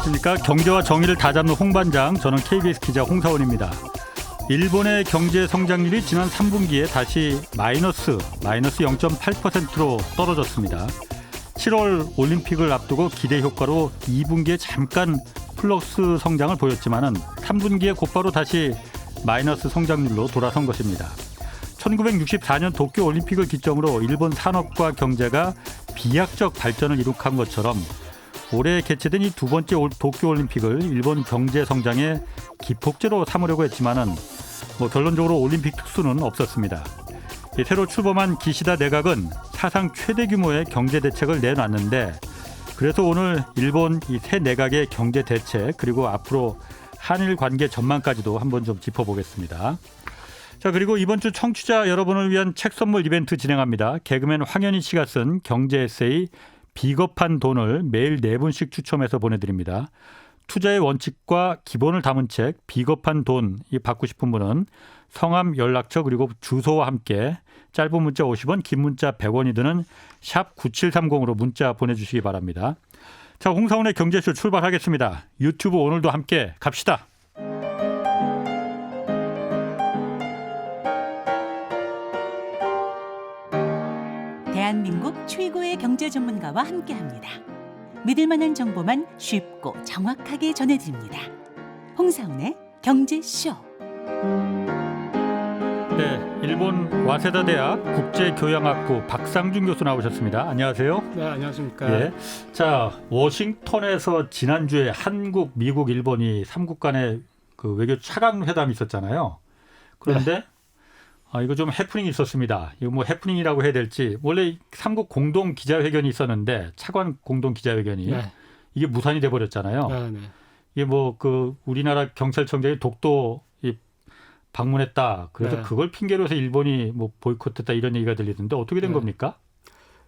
안녕하십니까. 경제와 정의를 다잡는 홍반장, 저는 KBS 기자 홍사원입니다. 일본의 경제 성장률이 지난 3분기에 다시 마이너스 0.8%로 떨어졌습니다. 7월 올림픽을 앞두고 기대 효과로 2분기에 잠깐 플러스 성장을 보였지만은 3분기에 곧바로 다시 마이너스 성장률로 돌아선 것입니다. 1964년 도쿄 올림픽을 기점으로 일본 산업과 경제가 비약적 발전을 이룩한 것처럼 올해 개최된 이 두 번째 도쿄 올림픽을 일본 경제 성장의 기폭제로 삼으려고 했지만은 결론적으로 올림픽 특수는 없었습니다. 새로 출범한 기시다 내각은 사상 최대 규모의 경제 대책을 내놨는데, 그래서 오늘 일본 이 새 내각의 경제 대책 그리고 앞으로 한일 관계 전망까지도 한번 좀 짚어보겠습니다. 자, 그리고 이번 주 청취자 여러분을 위한 책 선물 이벤트 진행합니다. 개그맨 황현희 씨가 쓴 경제 에세이 비겁한 돈을 매일 4분씩 추첨해서 보내드립니다. 투자의 원칙과 기본을 담은 책 비겁한 돈 받고 싶은 분은 성함, 연락처 그리고 주소와 함께 짧은 문자 50원, 긴 문자 100원이 드는 샵 9730으로 문자 보내주시기 바랍니다. 자, 홍사원의 경제쇼 출발하겠습니다. 유튜브 오늘도 함께 갑시다. 대한민국 최고의 경제 전문가와 함께합니다. 믿을 만한 정보만 쉽고 정확하게 전해드립니다. 홍사훈의 경제쇼. 네, 일본 와세다 대학 국제교양학부 박상준 교수 나오셨습니다. 안녕하세요. 네, 안녕하십니까. 예. 자, 워싱턴에서 지난주에 한국, 미국, 일본이 3국 간의 그 외교 차관 회담이 있었잖아요. 그런데 네. 이거 좀 해프닝이 있었습니다. 이거 뭐 해프닝이라고 해야 될지, 원래 3국 공동 기자회견이 있었는데 차관 공동 기자회견이 네. 이게 무산이 돼 버렸잖아요. 네, 네. 이게 우리나라 경찰청장이 독도 방문했다. 그래서 네. 그걸 핑계로 해서 일본이 보이콧했다 이런 얘기가 들리던데 어떻게 된 네. 겁니까?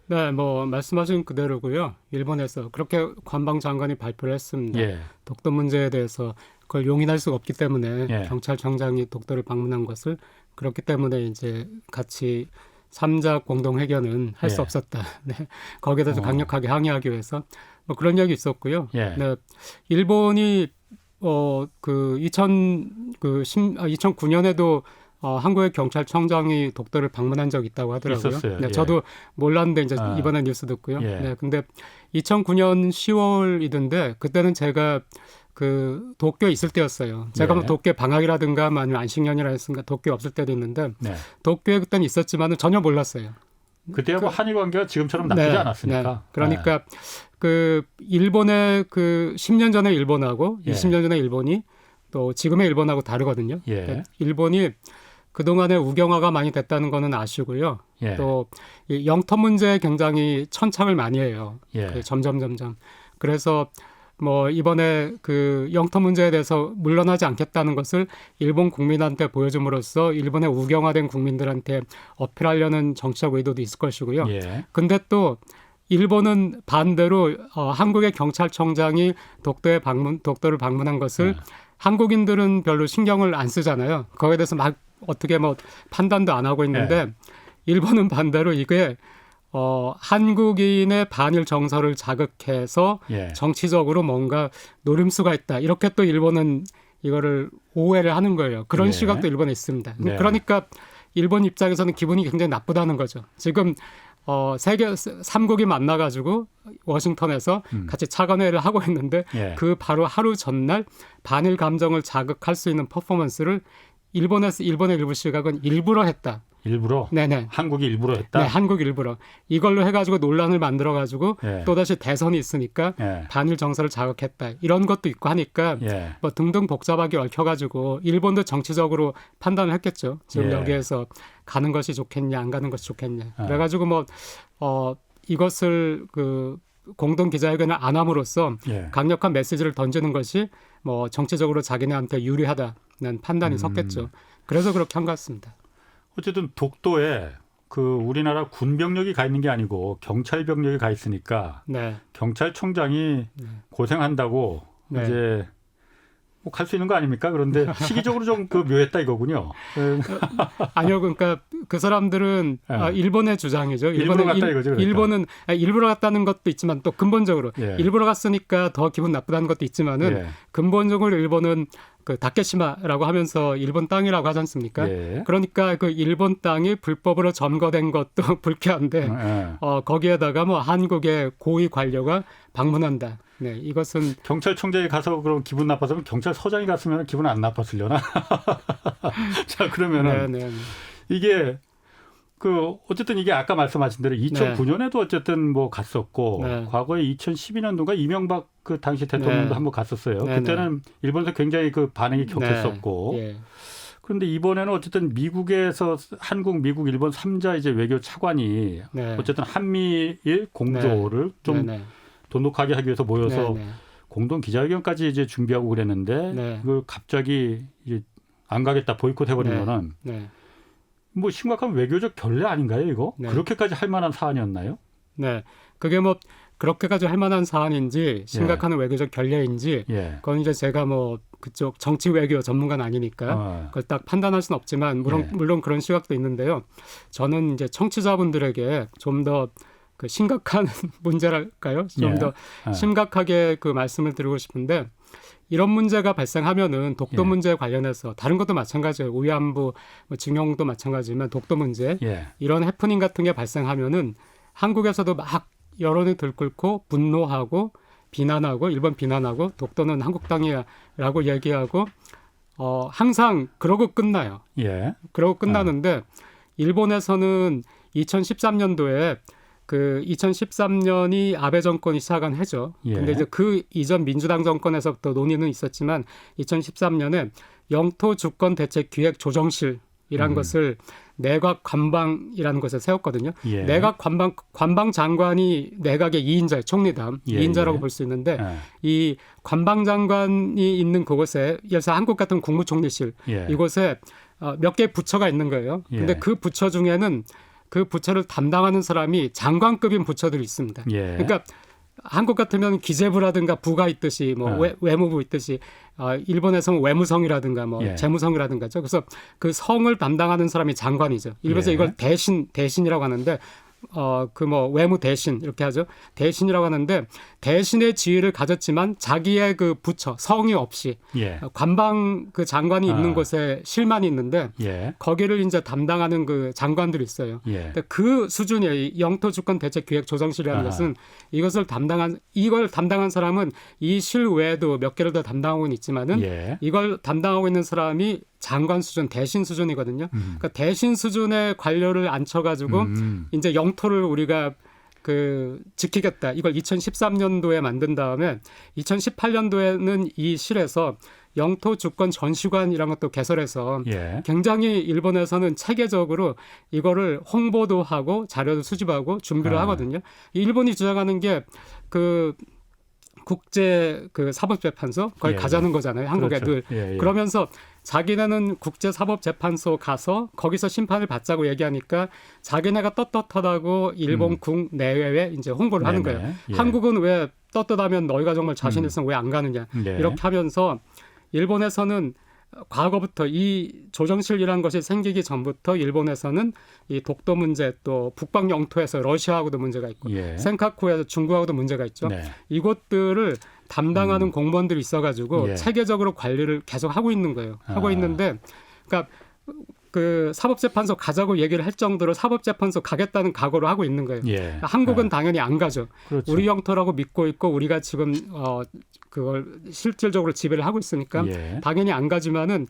네, 말씀하신 그대로고요. 일본에서 그렇게 관방장관이 발표를 했습니다. 예. 독도 문제에 대해서 그걸 용인할 수가 없기 때문에 예. 경찰청장이 독도를 방문한 것을, 그렇기 때문에 이제 같이 3자 공동회견은 할 수 없었다. 네. 거기에 대해서 강력하게 항의하기 위해서 그런 이야기 있었고요. 예. 네. 일본이 2009년에도 한국의 경찰청장이 독도를 방문한 적이 있다고 하더라고요. 있었어요. 네, 예. 저도 몰랐는데 이제 이번에 뉴스 듣고요. 예. 네, 근데 2009년 10월이던데 그때는 제가 도쿄에 있을 때였어요. 제가 예. 도쿄 방학이라든가 아니면 안식년이라 했으니까 도쿄에 없을 때도 있는데 네. 도쿄에 그때는 있었지만은 전혀 몰랐어요. 그때야 한일 관계가 지금처럼 나쁘지 네, 않았으니까. 네. 그러니까 일본의 10년 전에 일본하고 20년 전에 일본이 또 지금의 일본하고 다르거든요. 예. 그러니까 일본이 그동안에 우경화가 많이 됐다는 거는 아시고요. 예. 또 이 영토 문제에 굉장히 천착을 많이 해요. 예. 점점. 그래서 이번에 영토 문제에 대해서 물러나지 않겠다는 것을 일본 국민한테 보여줌으로써 일본의 우경화된 국민들한테 어필하려는 정치적 의도도 있을 것이고요. 예. 근데 또 일본은 반대로 한국의 경찰청장이 독도를 방문한 것을 한국인들은 별로 신경을 안 쓰잖아요. 거기에 대해서 막 어떻게 판단도 안 하고 있는데 일본은 반대로 이게 한국인의 반일 정서를 자극해서 정치적으로 뭔가 노림수가 있다. 이렇게 또 일본은 이거를 오해를 하는 거예요. 그런 시각도 일본에 있습니다. 네. 그러니까 일본 입장에서는 기분이 굉장히 나쁘다는 거죠. 지금 세계 3국이 만나가지고 워싱턴에서 같이 차관회의를 하고 있는데 그 바로 하루 전날 반일 감정을 자극할 수 있는 퍼포먼스를 일본의 일부 시각은 일부러 했다. 일부러? 네네. 한국이 일부러 했다? 네, 한국이 일부러. 이걸로 해가지고 논란을 만들어가지고 또다시 대선이 있으니까 반일 정서를 자극했다. 이런 것도 있고 하니까 등등 복잡하게 얽혀가지고 일본도 정치적으로 판단을 했겠죠. 지금 여기에서 가는 것이 좋겠냐 안 가는 것이 좋겠냐. 그래가지고 이것을 공동 기자회견을 안 함으로써 강력한 메시지를 던지는 것이 정치적으로 자기네한테 유리하다는 판단이 섰겠죠. 그래서 그렇게 한 것 같습니다. 어쨌든 독도에 우리나라 군 병력이 가 있는 게 아니고 경찰 병력이 가 있으니까 경찰청장이 고생한다고 이제 갈 수 있는 거 아닙니까? 그런데 시기적으로 좀 그 묘했다 이거군요. 아니요, 그러니까 그 사람들은 일본의 주장이죠. 일본에 갔다 이거죠. 그러니까. 일본은 일부러 갔다는 것도 있지만 또 근본적으로 일부러 갔으니까 더 기분 나쁘다는 것도 있지만은 근본적으로 일본은 그 다케시마라고 하면서 일본 땅이라고 하지 않습니까? 그러니까 그 일본 땅이 불법으로 점거된 것도 불쾌한데 거기에다가 뭐 한국의 고위 관료가 방문한다. 네, 이것은 경찰청장이 가서 그럼 기분 나빴으면 경찰서장이 갔으면 기분 안 나빴으려나? 자, 그러면은 이게 그 어쨌든 이게 아까 말씀하신 대로 2009년에도 어쨌든 뭐 갔었고 과거에 2012년도가 이명박 그 당시 대통령도 한번 갔었어요. 그때는 일본에서 굉장히 그 반응이 격했었고. 그런데 이번에는 어쨌든 미국에서 한국, 미국, 일본 3자 이제 외교 차관이 어쨌든 한미일 공조를 좀 돈독하게 하기 위해서 모여서 공동 기자회견까지 이제 준비하고 그랬는데 그걸 갑자기 이제 안 가겠다 보이콧 해버리면은 뭐 심각한 외교적 결례 아닌가요, 이거? 그렇게까지 할 만한 사안이었나요? 네, 그게 뭐 그렇게까지 할 만한 사안인지 심각한 외교적 결례인지 그건 이제 제가 뭐 그쪽 정치 외교 전문가는 아니니까 그걸 딱 판단할 수는 없지만 물론 그런 시각도 있는데요. 저는 이제 청취자분들에게 좀 더 그 심각한 문제랄까요? 좀 더 심각하게 그 말씀을 드리고 싶은데 이런 문제가 발생하면은 독도 문제에 관련해서 다른 것도 마찬가지예요. 위안부, 뭐 징용도 마찬가지지만 독도 문제 이런 해프닝 같은 게 발생하면은 한국에서도 막 여론이 들끓고 분노하고 비난하고 일본 비난하고 독도는 한국 땅이야라고 얘기하고 항상 그러고 끝나요. 그러고 끝나는데 일본에서는 2013년도에 그 2013년이 아베 정권이 시작한 해죠. 근데 이제 그 이전 민주당 정권에서부터 논의는 있었지만 2013년에 영토 주권 대책 기획 조정실이라는 것을 내각 관방이라는 것을 세웠거든요. 내각 관방 장관이 내각의 2인자예요. 총리당 2인자라고 볼 수 있는데 이 관방 장관이 있는 그곳에 예를 들어서 한국 같은 국무총리실 이곳에 몇 개의 부처가 있는 거예요. 근데 그 부처 중에는 그 부처를 담당하는 사람이 장관급인 부처들이 있습니다. 그러니까 한국 같으면 기재부라든가 부가 있듯이 뭐 외무부 있듯이 일본에서는 외무성이라든가 뭐 재무성이라든가죠. 그래서 그 성을 담당하는 사람이 장관이죠. 일본에서 이걸 대신이라고 하는데 그 뭐 외무 대신 이렇게 하죠. 대신이라고 하는데 대신의 지위를 가졌지만 자기의 그 부처 성이 없이 관방 그 장관이 있는 곳에 실만이 있는데 거기를 이제 담당하는 그 장관들이 있어요. 근데 그 수준의 영토 주권 대책 기획 조정실이라는 것은 이걸 담당한 사람은 이 실 외에도 몇 개를 더 담당하고 있지만은 이걸 담당하고 있는 사람이 장관 수준, 대신 수준이거든요. 그러니까 대신 수준의 관료를 앉혀가지고 이제 영토를 우리가 그 지키겠다. 이걸 2013년도에 만든 다음에 2018년도에는 이 실에서 영토 주권 전시관이라는 것도 개설해서 굉장히 일본에서는 체계적으로 이거를 홍보도 하고 자료도 수집하고 준비를 하거든요. 일본이 주장하는 게 그 국제 그 사법재판소 거기 가자는 거잖아요. 한국에 늘. 그러면서 자기네는 국제사법재판소 가서 거기서 심판을 받자고 얘기하니까 자기네가 떳떳하다고 일본 국 내외에 이제 홍보를 하는 거예요. 한국은 왜 떳떳하면 너희가 정말 자신 있으면 왜 안 가느냐. 이렇게 하면서 일본에서는 과거부터 이 조정실이라는 것이 생기기 전부터 일본에서는 이 독도 문제 또 북방 영토에서 러시아하고도 문제가 있고 센카쿠에서 중국하고도 문제가 있죠. 이것들을 담당하는 공무원들이 있어가지고 체계적으로 관리를 계속 하고 있는 거예요. 하고 있는데 그러니까 그 사법재판소 가자고 얘기를 할 정도로 사법재판소 가겠다는 각오를 하고 있는 거예요. 그러니까 한국은 당연히 안 가죠. 우리 영토라고 믿고 있고 우리가 지금 그걸 실질적으로 지배를 하고 있으니까 당연히 안 가지만은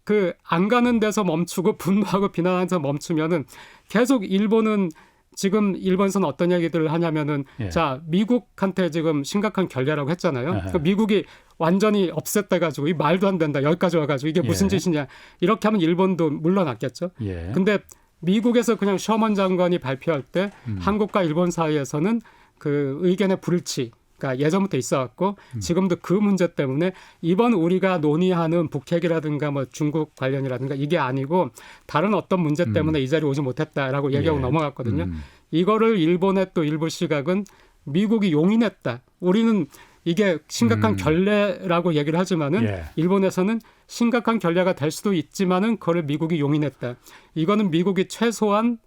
그 안 가는 데서 멈추고 분노하고 비난하는 데서 멈추면은 계속 일본은 지금 일본에서는 어떤 얘기들을 하냐면은 자 미국한테 지금 심각한 결례라고 했잖아요. 그러니까 미국이 완전히 없앴다 가지고 이 말도 안 된다 여기까지 와가지고 이게 무슨 짓이냐 이렇게 하면 일본도 물러났겠죠. 근데 미국에서 그냥 셔먼 장관이 발표할 때 한국과 일본 사이에서는 그 의견의 불일치 그러니까 예전부터 있어왔고 지금도 그 문제 때문에 이번 우리가 논의하는 북핵이라든가 뭐 중국 관련이라든가 이게 아니고 다른 어떤 문제 때문에 이 자리에 오지 못했다라고 얘기하고 넘어갔거든요. 이거를 일본의 또 일부 시각은 미국이 용인했다. 우리는 이게 심각한 결례라고 얘기를 하지만은 예. 일본에서는 심각한 결례가 될 수도 있지만은 그걸 미국이 용인했다. 이거는 미국이 최소한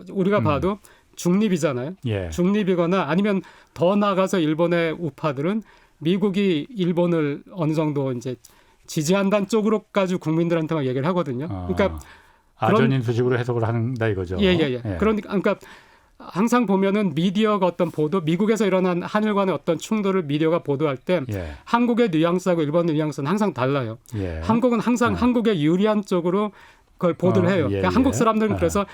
우리가 봐도 중립이잖아요. 예. 중립이거나 아니면 더 나아가서 일본의 우파들은 미국이 일본을 어느 정도 이제 지지한다는 쪽으로까지 국민들한테만 얘기를 하거든요. 그러니까 아전인 수식으로 해석을 한다 이거죠. 예. 그러니까 항상 보면은 미디어가 어떤 보도, 미국에서 일어난 한일 간의 어떤 충돌을 미디어가 보도할 때 예. 한국의 뉘앙스하고 일본의 뉘앙스는 항상 달라요. 예. 한국은 항상 한국에 유리한 쪽으로 그걸 보도를 해요. 그러니까 한국 사람들은 그래서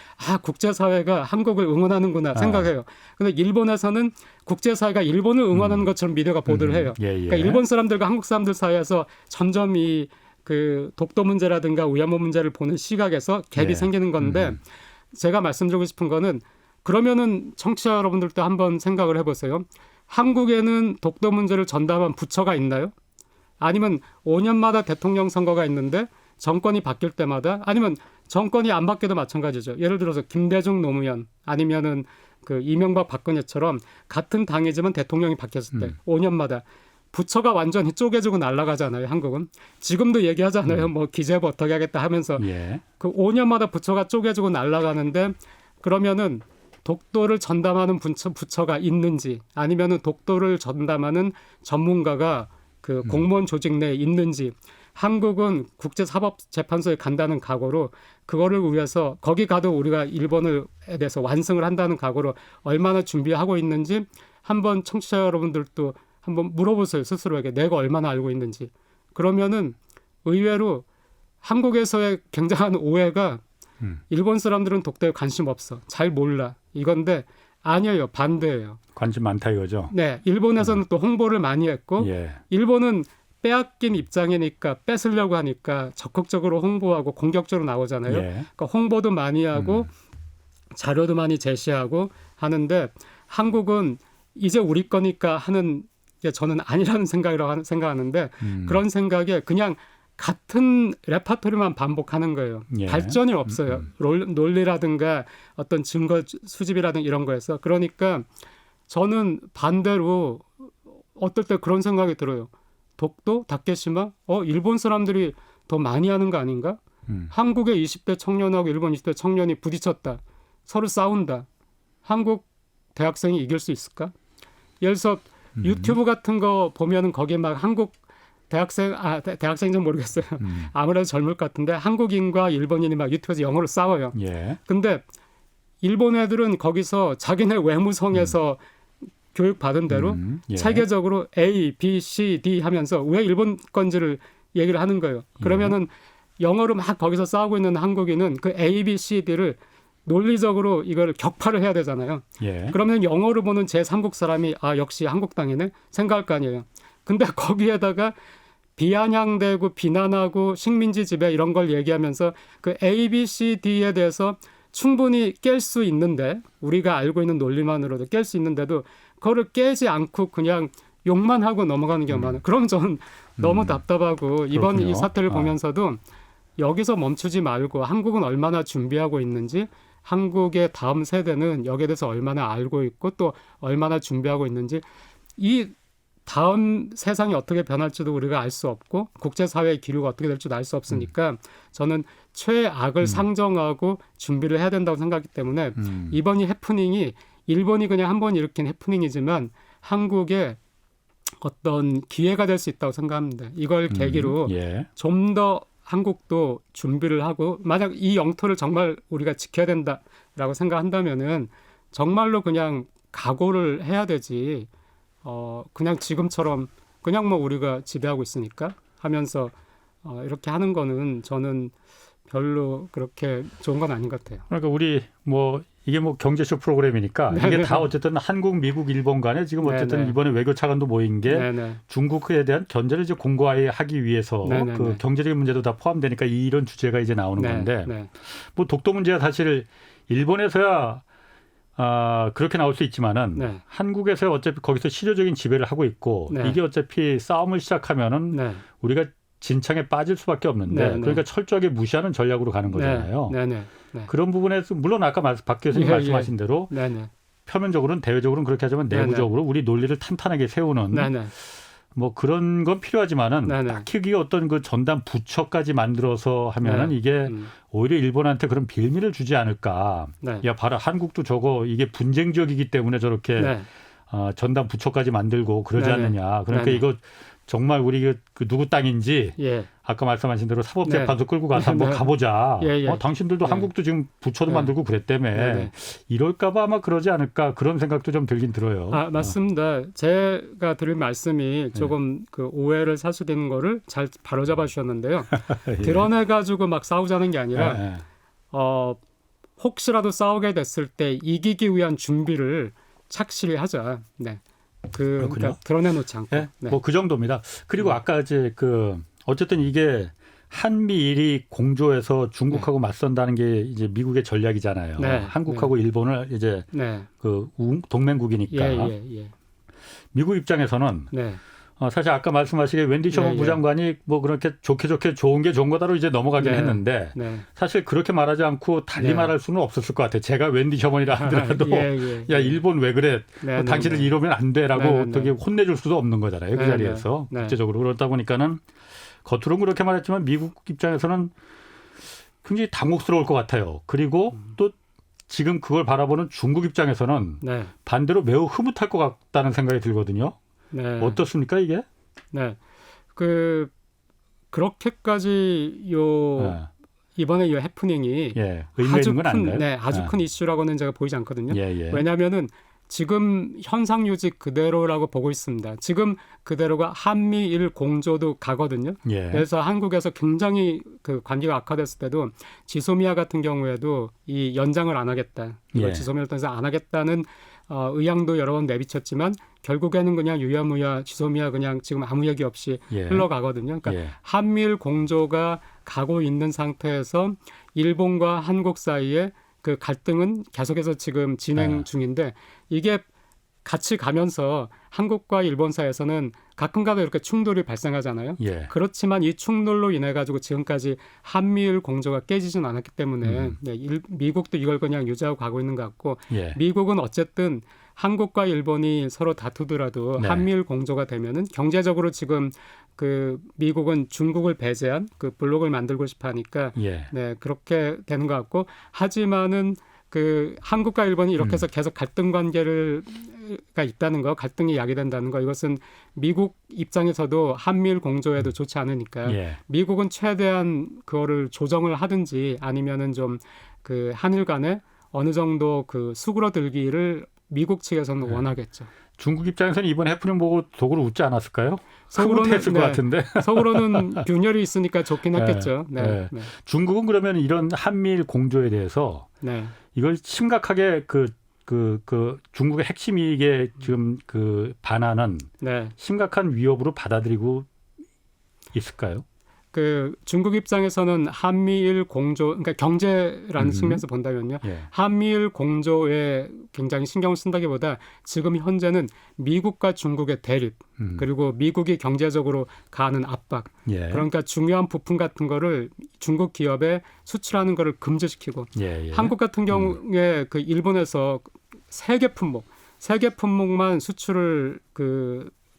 국제사회가 한국을 응원하는구나 생각해요. 근데 일본에서는 국제사회가 일본을 응원하는 것처럼 미디어가 보도를 해요. 그러니까 일본 사람들과 한국 사람들 사이에서 점점 이 그 독도 문제라든가 위안부 문제를 보는 시각에서 갭이 생기는 건데 제가 말씀드리고 싶은 거는 그러면은 청취자 여러분들도 한번 생각을 해보세요. 한국에는 독도 문제를 전담한 부처가 있나요? 아니면 5년마다 대통령 선거가 있는데 정권이 바뀔 때마다 아니면 정권이 안 바뀌어도 마찬가지죠. 예를 들어서 김대중 노무현 아니면은 그 이명박 박근혜처럼 같은 당이지만 대통령이 바뀌었을 때 5년마다 부처가 완전히 쪼개지고 날아가잖아요. 한국은 지금도 얘기하잖아요. 뭐 기재부 어떻게 하겠다 하면서 그 5년마다 부처가 쪼개지고 날아가는데 그러면은 독도를 전담하는 부처가 있는지 아니면은 독도를 전담하는 전문가가 그 공무원 조직 내에 있는지 한국은 국제사법재판소에 간다는 각오로 그거를 위해서 거기 가도 우리가 일본에 대해서 완승을 한다는 각오로 얼마나 준비하고 있는지 한번 청취자 여러분들도 한번 물어보세요. 스스로에게 내가 얼마나 알고 있는지. 그러면은 의외로 한국에서의 굉장한 오해가 일본 사람들은 독도에 관심 없어. 잘 몰라. 이건데 아니에요. 반대예요. 관심 많다 이거죠. 네. 일본에서는 또 홍보를 많이 했고 일본은 빼앗긴 입장이니까 뺏으려고 하니까 적극적으로 홍보하고 공격적으로 나오잖아요. 그러니까 홍보도 많이 하고 자료도 많이 제시하고 하는데 한국은 이제 우리 거니까 하는 게 저는 아니라는 생각이라고 생각하는데 그런 생각에 그냥 같은 레파토리만 반복하는 거예요. 발전이 없어요. 논리라든가 어떤 증거 수집이라든가 이런 거에서. 그러니까 저는 반대로 어떨 때 그런 생각이 들어요. 독도, 다케시마, 일본 사람들이 더 많이 하는 거 아닌가? 한국의 20대 청년하고 일본 20대 청년이 부딪혔다. 서로 싸운다. 한국 대학생이 이길 수 있을까? 예를 들어서 유튜브 같은 거 보면은 거기에 막 한국 대학생인지 모르겠어요. 아무래도 젊을 것 같은데 한국인과 일본인이 막 유튜브에서 영어로 싸워요. 근데 일본 애들은 거기서 자기네 외무성에서 교육 받은 대로 체계적으로 A, B, C, D 하면서 왜 일본 건지를 얘기를 하는 거예요. 그러면은 영어로 막 거기서 싸우고 있는 한국인은 그 A, B, C, D를 논리적으로 이걸 격파를 해야 되잖아요. 그러면 영어로 보는 제3국 사람이 역시 한국 땅이네 생각할 거 아니에요. 근데 거기에다가 비아냥대고 비난하고 식민지 지배 이런 걸 얘기하면서 그 A, B, C, D에 대해서 충분히 깰 수 있는데 우리가 알고 있는 논리만으로도 깰 수 있는데도 그거를 깨지 않고 그냥 욕만 하고 넘어가는 경우가 많아요. 그럼 저는 너무 답답하고 이번 그렇군요. 이 사태를 보면서도 여기서 멈추지 말고 한국은 얼마나 준비하고 있는지 한국의 다음 세대는 여기에 대해서 얼마나 알고 있고 또 얼마나 준비하고 있는지 이 다음 세상이 어떻게 변할지도 우리가 알 수 없고 국제사회의 기류가 어떻게 될지도 알 수 없으니까 저는 최악을 상정하고 준비를 해야 된다고 생각하기 때문에 이번 이 해프닝이 일본이 그냥 한 번 일으킨 해프닝이지만 한국의 어떤 기회가 될 수 있다고 생각합니다. 이걸 계기로 좀 더 한국도 준비를 하고 만약 이 영토를 정말 우리가 지켜야 된다라고 생각한다면은 정말로 그냥 각오를 해야 되지. 그냥 지금처럼 그냥 뭐 우리가 지배하고 있으니까 하면서 이렇게 하는 거는 저는 별로 그렇게 좋은 건 아닌 것 같아요. 그러니까 우리 뭐 이게 뭐 경제쇼 프로그램이니까 이게 다 어쨌든 한국, 미국, 일본 간에 지금 어쨌든 이번에 외교 차관도 모인 게 중국에 대한 견제를 이제 공고하기 위해서 그 경제적인 문제도 다 포함되니까 이런 주제가 이제 나오는 건데 뭐 독도 문제가 사실 일본에서야 그렇게 나올 수 있지만은 한국에서 어차피 거기서 실효적인 지배를 하고 있고 이게 어차피 싸움을 시작하면은 우리가 진창에 빠질 수밖에 없는데 그러니까 철저하게 무시하는 전략으로 가는 거잖아요. 그런 부분에서 물론 아까 박 교수님 말씀하신 대로 표면적으로는 대외적으로는 그렇게 하지만 내부적으로 우리 논리를 탄탄하게 세우는 뭐 그런 건 필요하지만은 딱히 이게 어떤 그 전담 부처까지 만들어서 하면은 이게 오히려 일본한테 그런 빌미를 주지 않을까. 야, 봐라, 한국도 저거 이게 분쟁 지역이기 때문에 저렇게 전담 부처까지 만들고 그러지 않느냐. 그러니까 이거 정말 우리 그 누구 땅인지 아까 말씀하신 대로 사법재판소 끌고 가서 한번 가보자. 당신들도 한국도 지금 부처도 만들고 그랬다며. 이럴까 봐 아마 그러지 않을까 그런 생각도 좀 들긴 들어요. 맞습니다. 제가 드릴 말씀이 조금 그 오해를 사수되는 거를 잘 바로잡아 주셨는데요. 드러내가지고 막 싸우자는 게 아니라 혹시라도 싸우게 됐을 때 이기기 위한 준비를 착실히 하자. 그러니까 드러내놓지 않고. 뭐 그 정도입니다. 그리고 아까 이제 어쨌든 이게 한미일이 공조해서 중국하고 맞선다는 게 이제 미국의 전략이잖아요. 한국하고 일본을 이제 그 동맹국이니까. 미국 입장에서는 사실 아까 말씀하시기에 웬디 셔먼 부장관이 뭐 그렇게 좋게 좋은 게 좋은 거다로 이제 넘어가긴 했는데 사실 그렇게 말하지 않고 달리 말할 수는 없었을 것 같아요. 제가 웬디 셔먼이라 하더라도 야, 일본 왜 그래? 당신들 이러면 안 돼라고 어떻게 혼내줄 수도 없는 거잖아요. 그 자리에서 국제적으로. 그러다 보니까는 겉으로는 그렇게 말했지만 미국 입장에서는 굉장히 당혹스러울 것 같아요. 그리고 또 지금 그걸 바라보는 중국 입장에서는 반대로 매우 흐뭇할 것 같다는 생각이 들거든요. 어떻습니까 이게? 그렇게까지 이번에 이 해프닝이 아주 큰 이슈라고는 제가 보이지 않거든요. 왜냐하면은 지금 현상 유지 그대로라고 보고 있습니다. 지금 그대로가 한미일 공조도 가거든요. 그래서 한국에서 굉장히 그 관계가 악화됐을 때도 지소미아 같은 경우에도 이 연장을 안 하겠다. 이걸 지소미아를 통해서 안 하겠다는 의향도 여러 번 내비쳤지만 결국에는 그냥 유야무야 지소미아 그냥 지금 아무 얘기 없이 흘러가거든요. 그러니까 한미일 공조가 가고 있는 상태에서 일본과 한국 사이에 그 갈등은 계속해서 지금 진행 중인데 이게 같이 가면서 한국과 일본 사이에서는 가끔가다 이렇게 충돌이 발생하잖아요. 그렇지만 이 충돌로 인해 가지고 지금까지 한미일 공조가 깨지진 않았기 때문에 미국도 이걸 그냥 유지하고 가고 있는 것 같고 미국은 어쨌든 한국과 일본이 서로 다투더라도 한미일 공조가 되면은 경제적으로 지금 그 미국은 중국을 배제한 그 블록을 만들고 싶어 하니까 그렇게 되는 것 같고 하지만은 그 한국과 일본이 이렇게 해서 계속 갈등 관계가 있다는 거, 갈등이 야기된다는 거, 이것은 미국 입장에서도 한미일 공조에도 좋지 않으니까 미국은 최대한 그거를 조정을 하든지 아니면은 좀 그 한일 간에 어느 정도 그 수그러들기를 미국 측에서는 원하겠죠. 중국 입장에서는 이번 해프닝 보고 속으로 웃지 않았을까요? 속으로는 했을 것 같은데. 속으로는 균열이 있으니까 좋긴 했겠죠. 중국은 그러면 이런 한미일 공조에 대해서 이걸 심각하게 그 중국의 핵심 이익에 지금 그 반하는 심각한 위협으로 받아들이고 있을까요? 그 중국 입장에서는 한미일 공조, 그러니까 경제라는 측면에서 본다면요, 한미일 공조에 굉장히 신경을 쓴다기보다 지금 현재는 미국과 중국의 대립, 그리고 미국이 경제적으로 가하는 압박, 그러니까 중요한 부품 같은 거를 중국 기업에 수출하는 거를 금지시키고, 한국 같은 경우에 그 일본에서 세 개 품목만 수출을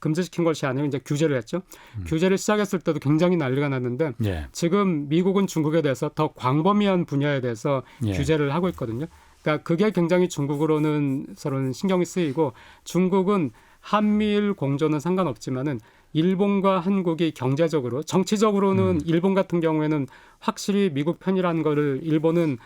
금지시킨 것이 아니라 이제 규제를 했죠. 규제를 시작했을 때도 굉장히 난리가 났는데 지금 미국은 중국에 대해서 더 광범위한 분야에 대해서 규제를 하고 있거든요. 그러니까 그게 굉장히 중국으로는 서로는 신경이 쓰이고 중국은 한미일 공조는 상관없지만은 일본과 한국이 경제적으로 정치적으로는 일본 같은 경우에는 확실히 미국 편이라는 거를 일본은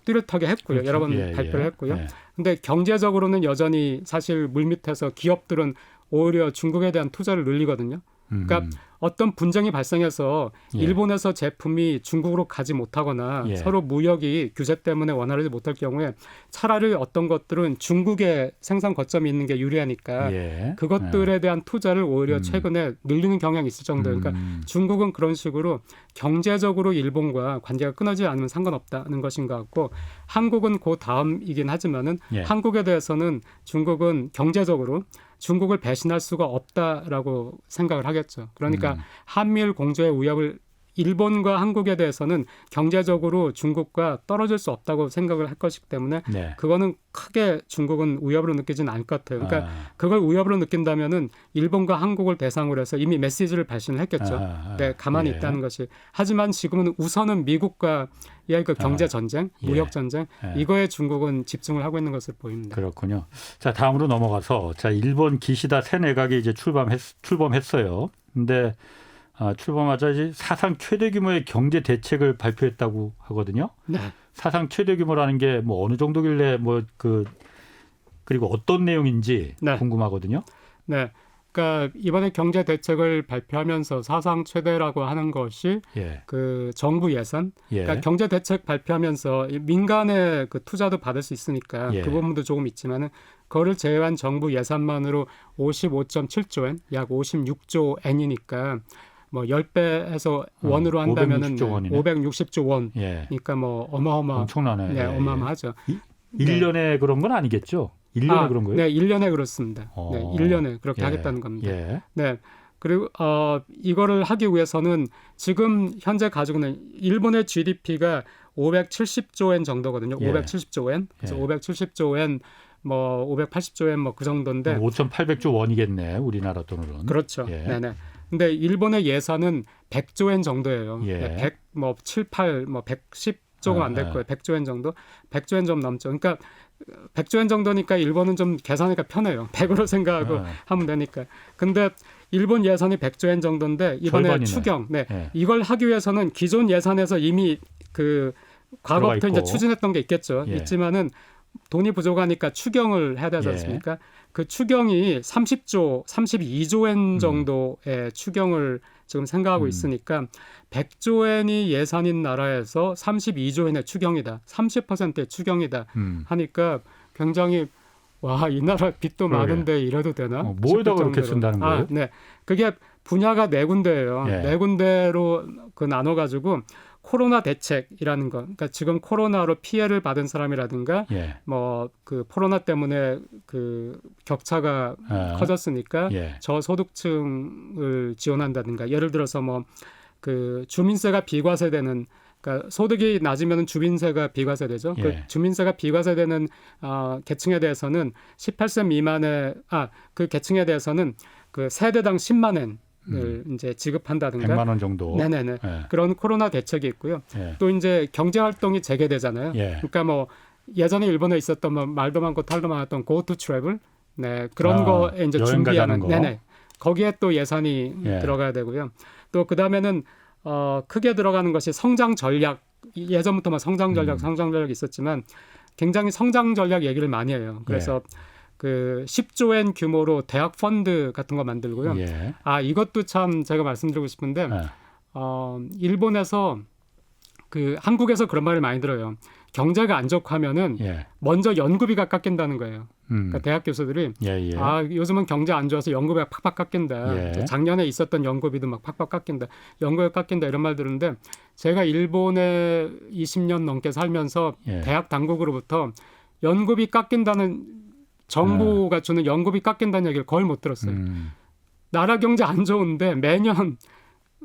뚜렷하게 했고요. 여러 번 발표를 했고요. 근데 경제적으로는 여전히 사실 물밑에서 기업들은 오히려 중국에 대한 투자를 늘리거든요. 그러니까 어떤 분쟁이 발생해서 일본에서 제품이 중국으로 가지 못하거나 서로 무역이 규제 때문에 원활하지 못할 경우에 차라리 어떤 것들은 중국에 생산 거점이 있는 게 유리하니까 그것들에 대한 투자를 오히려 최근에 늘리는 경향이 있을 정도예요. 그러니까 중국은 그런 식으로 경제적으로 일본과 관계가 끊어지지 않으면 상관없다는 것인 것 같고 한국은 그 다음이긴 하지만은 한국에 대해서는 중국은 경제적으로 중국을 배신할 수가 없다라고 생각을 하겠죠. 그러니까 한미일 공조의 위협을 일본과 한국에 대해서는 경제적으로 중국과 떨어질 수 없다고 생각을 할 것이기 때문에 네. 그거는 크게 중국은 위협으로 느끼지는 않을 것 같아요. 그러니까 그걸 위협으로 느낀다면은 일본과 한국을 대상으로 해서 이미 메시지를 발신을 했겠죠. 네, 가만히 있다는 것이. 하지만 지금은 우선은 미국과 그 경제 전쟁, 무역 전쟁 이거에 중국은 집중을 하고 있는 것으로 보입니다. 그렇군요. 자, 다음으로 넘어가서 자, 일본 기시다 새 내각이 이제 출범했어요. 근데 출범하자 이제 사상 최대 규모의 경제 대책을 발표했다고 하거든요. 네. 사상 최대 규모라는 게 뭐 어느 정도길래 그리고 어떤 내용인지 네. 궁금하거든요. 네. 그러니까 이번에 경제 대책을 발표하면서 사상 최대라고 하는 것이 그 정부 예산. 그러니까 경제 대책 발표하면서 민간의 그 투자도 받을 수 있으니까 그 부분도 조금 있지만은 그거를 제외한 정부 예산만으로 55.7조 엔, 약 56조 엔이니까 뭐 10배 해서 원으로 한다면은 560조 원. 그러니까 뭐 엄청나네. 네, 어마어마하죠. 1년에 그런 건 아니겠죠? 1년에 그런 거예요? 네, 1년에 그렇습니다. 네, 1년에 그렇게 하겠다는 겁니다. 네. 그리고 이거를 하기 위해서는 지금 현재 가지고 있는 일본의 GDP가 570조 엔 정도거든요. 570조 엔. 그래서 570조 엔 뭐 580조 엔 뭐 그 정도인데 5,800조 원이겠네. 우리나라 돈으로는. 그렇죠. 네, 네. 근데 일본의 예산은 100조 엔 정도예요. 100, 뭐 7, 8, 뭐 110조가 안 될 거예요. 100조 엔 정도? 100조 엔 좀 넘죠. 그러니까 100조 엔 정도니까 일본은 좀 계산하기가 편해요. 100으로 생각하고 하면 되니까. 근데 일본 예산이 100조 엔 정도인데 이번에 절반이네. 추경. 이걸 하기 위해서는 기존 예산에서 이미 그 과거부터 이제 추진했던 게 있겠죠. 있지만은 돈이 부족하니까 추경을 해야 되지 않습니까? 그 추경이 32조 엔 정도의 추경을 지금 생각하고 있으니까 100조 엔이 예산인 나라에서 32조 엔의 추경이다. 30%의 추경이다. 하니까 굉장히 와, 이 나라 빚도 많은데 이래도 되나? 뭐에다 그렇게 쓴다는 거예요? 네. 그게 분야가 네 군데예요. 네 군데로 나눠가지고 코로나 대책이라는 거. 그러니까 지금 코로나로 피해를 받은 사람이라든가 뭐 그 코로나 때문에 그 격차가 커졌으니까 저소득층을 지원한다든가 예를 들어서 뭐 그 주민세가 비과세되는 그러니까 소득이 낮으면 주민세가 비과세되죠. 그 주민세가 비과세되는 계층에 대해서는 18세 미만의 그 계층에 대해서는 그 세대당 10만 엔 을 이제 지급한다든가 100만 원 정도. 네네네. 그런 코로나 대책이 있고요. 또 이제 경제 활동이 재개되잖아요. 그러니까 뭐 예전에 일본에 있었던 뭐 말도 많고 탈도 많았던 Go to Travel, 네 그런 거에 이제 준비하는, 네네. 거기에 또 예산이 들어가야 되고요. 또 그 다음에는 크게 들어가는 것이 성장 전략. 예전부터만 성장 전략이 있었지만 굉장히 성장 전략 얘기를 많이 해요. 그래서 그 10조 엔 규모로 대학 펀드 같은 거 만들고요. 이것도 참 제가 말씀드리고 싶은데 일본에서 그 한국에서 그런 말을 많이 들어요. 경제가 안 좋고 하면은 먼저 연구비가 깎인다는 거예요. 그러니까 대학 교수들이 요즘은 경제 안 좋아서 연구비가 팍팍 깎인다. 작년에 있었던 연구비도 막 팍팍 깎인다. 연구비가 깎인다 이런 말 들었는데 제가 일본에 20년 넘게 살면서 대학 당국으로부터 연구비 깎인다는 정부가 주는 연구비 깎인다는 얘기를 거의 못 들었어요. 나라 경제 안 좋은데 매년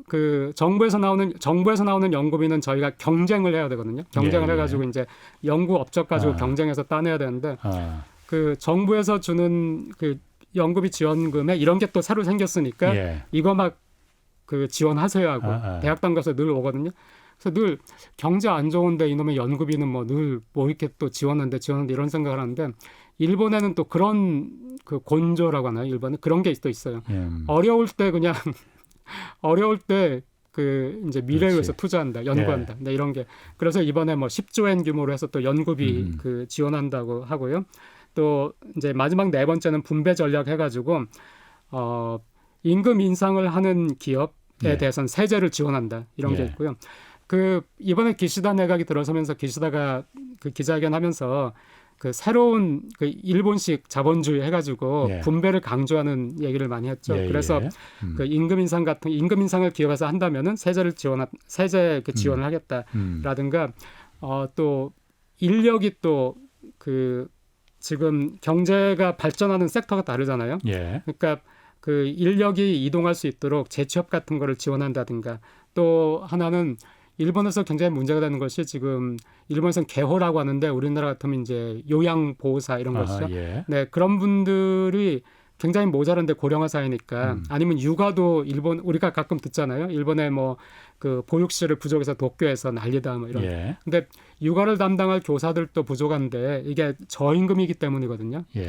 그 정부에서 나오는 연구비는 저희가 경쟁을 해야 되거든요. 경쟁을 해가지고 이제 연구 업적 가지고 경쟁해서 따내야 되는데 그 정부에서 주는 그 연구비 지원금에 이런 게 또 새로 생겼으니까 이거 막 그 지원하세요 하고 대학 당국에서 늘 오거든요. 그래서 늘 경제 안 좋은데 이놈의 연구비는 뭐 늘 뭐 이렇게 또 지원한데 이런 생각을 하는데 일본에는 또 그런 그 곤조라고 하나요? 일본은 그런 게 또 있어요. 어려울 때 그냥 어려울 때 그 이제 미래를 위해서 투자한다, 연구한다. 네, 이런 게. 그래서 이번에 뭐 10조 엔 규모로 해서 또 연구비 그 지원한다고 하고요. 또 이제 마지막 네 번째는 분배 전략 해가지고 임금 인상을 하는 기업에 대해서는 세제를 지원한다. 이런 게 있고요. 그 이번에 기시다 내각이 들어서면서 기시다가 그 기자회견하면서 그 새로운 그 일본식 자본주의 해가지고 분배를 강조하는 얘기를 많이 했죠. 그래서 그 임금 인상을 기업에서 한다면은 세제 그 지원을 하겠다라든가 또 인력이 또 그 지금 경제가 발전하는 섹터가 다르잖아요. 그러니까 그 인력이 이동할 수 있도록 재취업 같은 거를 지원한다든가 또 하나는 일본에서 굉장히 문제가 되는 것이 지금 일본에서는 개호라고 하는데 우리나라 같으면 이제 요양보호사 이런 것이죠. 예. 네, 그런 분들이 굉장히 모자란데 고령화 사회니까 아니면 육아도 일본 우리가 가끔 듣잖아요. 일본에 뭐 그 보육실을 부족해서 도쿄에서 난리다 뭐 이런. 예. 근데 육아를 담당할 교사들도 부족한데 이게 저임금이기 때문이거든요. 예.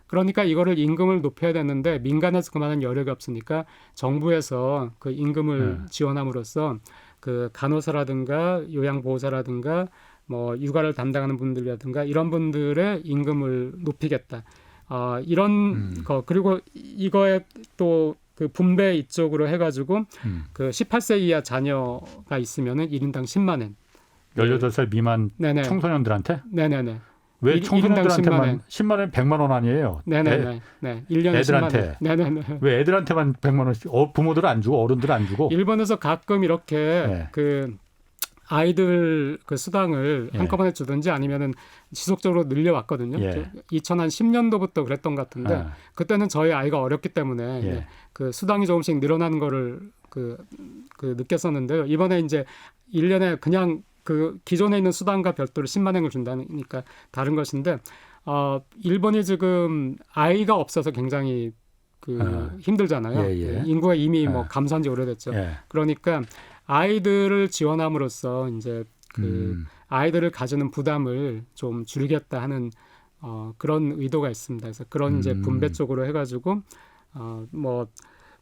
그러니까 이거를 임금을 높여야 되는데 민간에서 그만한 여력이 없으니까 정부에서 그 임금을 지원함으로써 그 간호사라든가 요양보호사라든가 뭐 육아를 담당하는 분들이라든가 이런 분들의 임금을 높이겠다. 이런 거 그리고 이거에 또 그 분배 이쪽으로 해가지고 그 18세 이하 자녀가 있으면은 1인당 10만 원. 18살 미만 네네. 청소년들한테? 네네네. 왜 1인당 청소년들한테만 10만 원이 100만 원 아니에요? 네네네. 네. 1년에 애들한테. 10만 원. 네네네. 왜 애들한테만 100만 원씩? 부모들은 안 주고 어른들은 안 주고? 일본에서 가끔 이렇게 네. 그 아이들 그 수당을 한꺼번에 주든지 아니면은 지속적으로 늘려왔거든요. 예. 2010년도부터 그랬던 것 같은데 그때는 저희 아이가 어렸기 때문에 예. 그 수당이 조금씩 늘어나는 거를 그 느꼈었는데요. 이번에 이제 1년에 그냥 그 기존에 있는 수당과 별도로 10만 원을 준다니까 다른 것인데 일본이 지금 아이가 없어서 굉장히 힘들잖아요. 예. 인구가 이미 뭐 감소한 지 오래됐죠. 예. 그러니까 아이들을 지원함으로써 이제 그 아이들을 가지는 부담을 좀 줄이겠다 하는 그런 의도가 있습니다. 그래서 그런 이제 분배 쪽으로 해가지고 뭐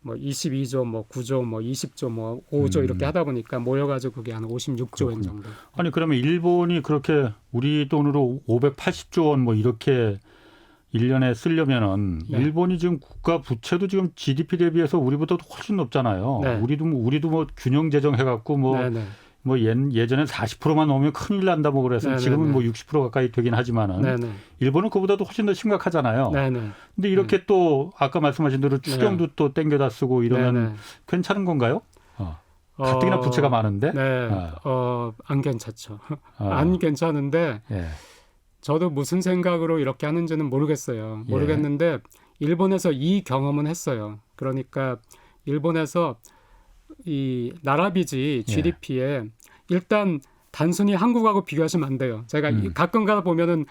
22조, 뭐 9조, 뭐 20조, 뭐 5조 이렇게 하다 보니까 모여가지고 그게 한 56조 원 정도. 아니 그러면 일본이 그렇게 우리 돈으로 580조 원 뭐 이렇게 1년에 쓰려면은 네. 일본이 지금 국가 부채도 지금 GDP 대비해서 우리보다 훨씬 높잖아요. 네. 우리도 뭐 균형 재정 해갖고 네네. 뭐 예전에 40%만 넘으면 큰일 난다 뭐 그래서 네네네. 지금은 뭐 60% 가까이 되긴 하지만은 네네. 일본은 그보다도 훨씬 더 심각하잖아요. 네네. 근데 이렇게 또 아까 말씀하신 대로 추경도 또 땡겨다 쓰고 이러면 네네. 괜찮은 건가요? 가뜩이나 부채가 많은데. 네. 안 괜찮죠. 안 괜찮은데 예. 저도 무슨 생각으로 이렇게 하는지는 모르겠어요. 모르겠는데 일본에서 이 경험은 했어요. 그러니까 일본에서 이 나라비지 GDP에 일단 단순히 한국하고 비교하시면 안 돼요. 제가 가끔 가다 보면은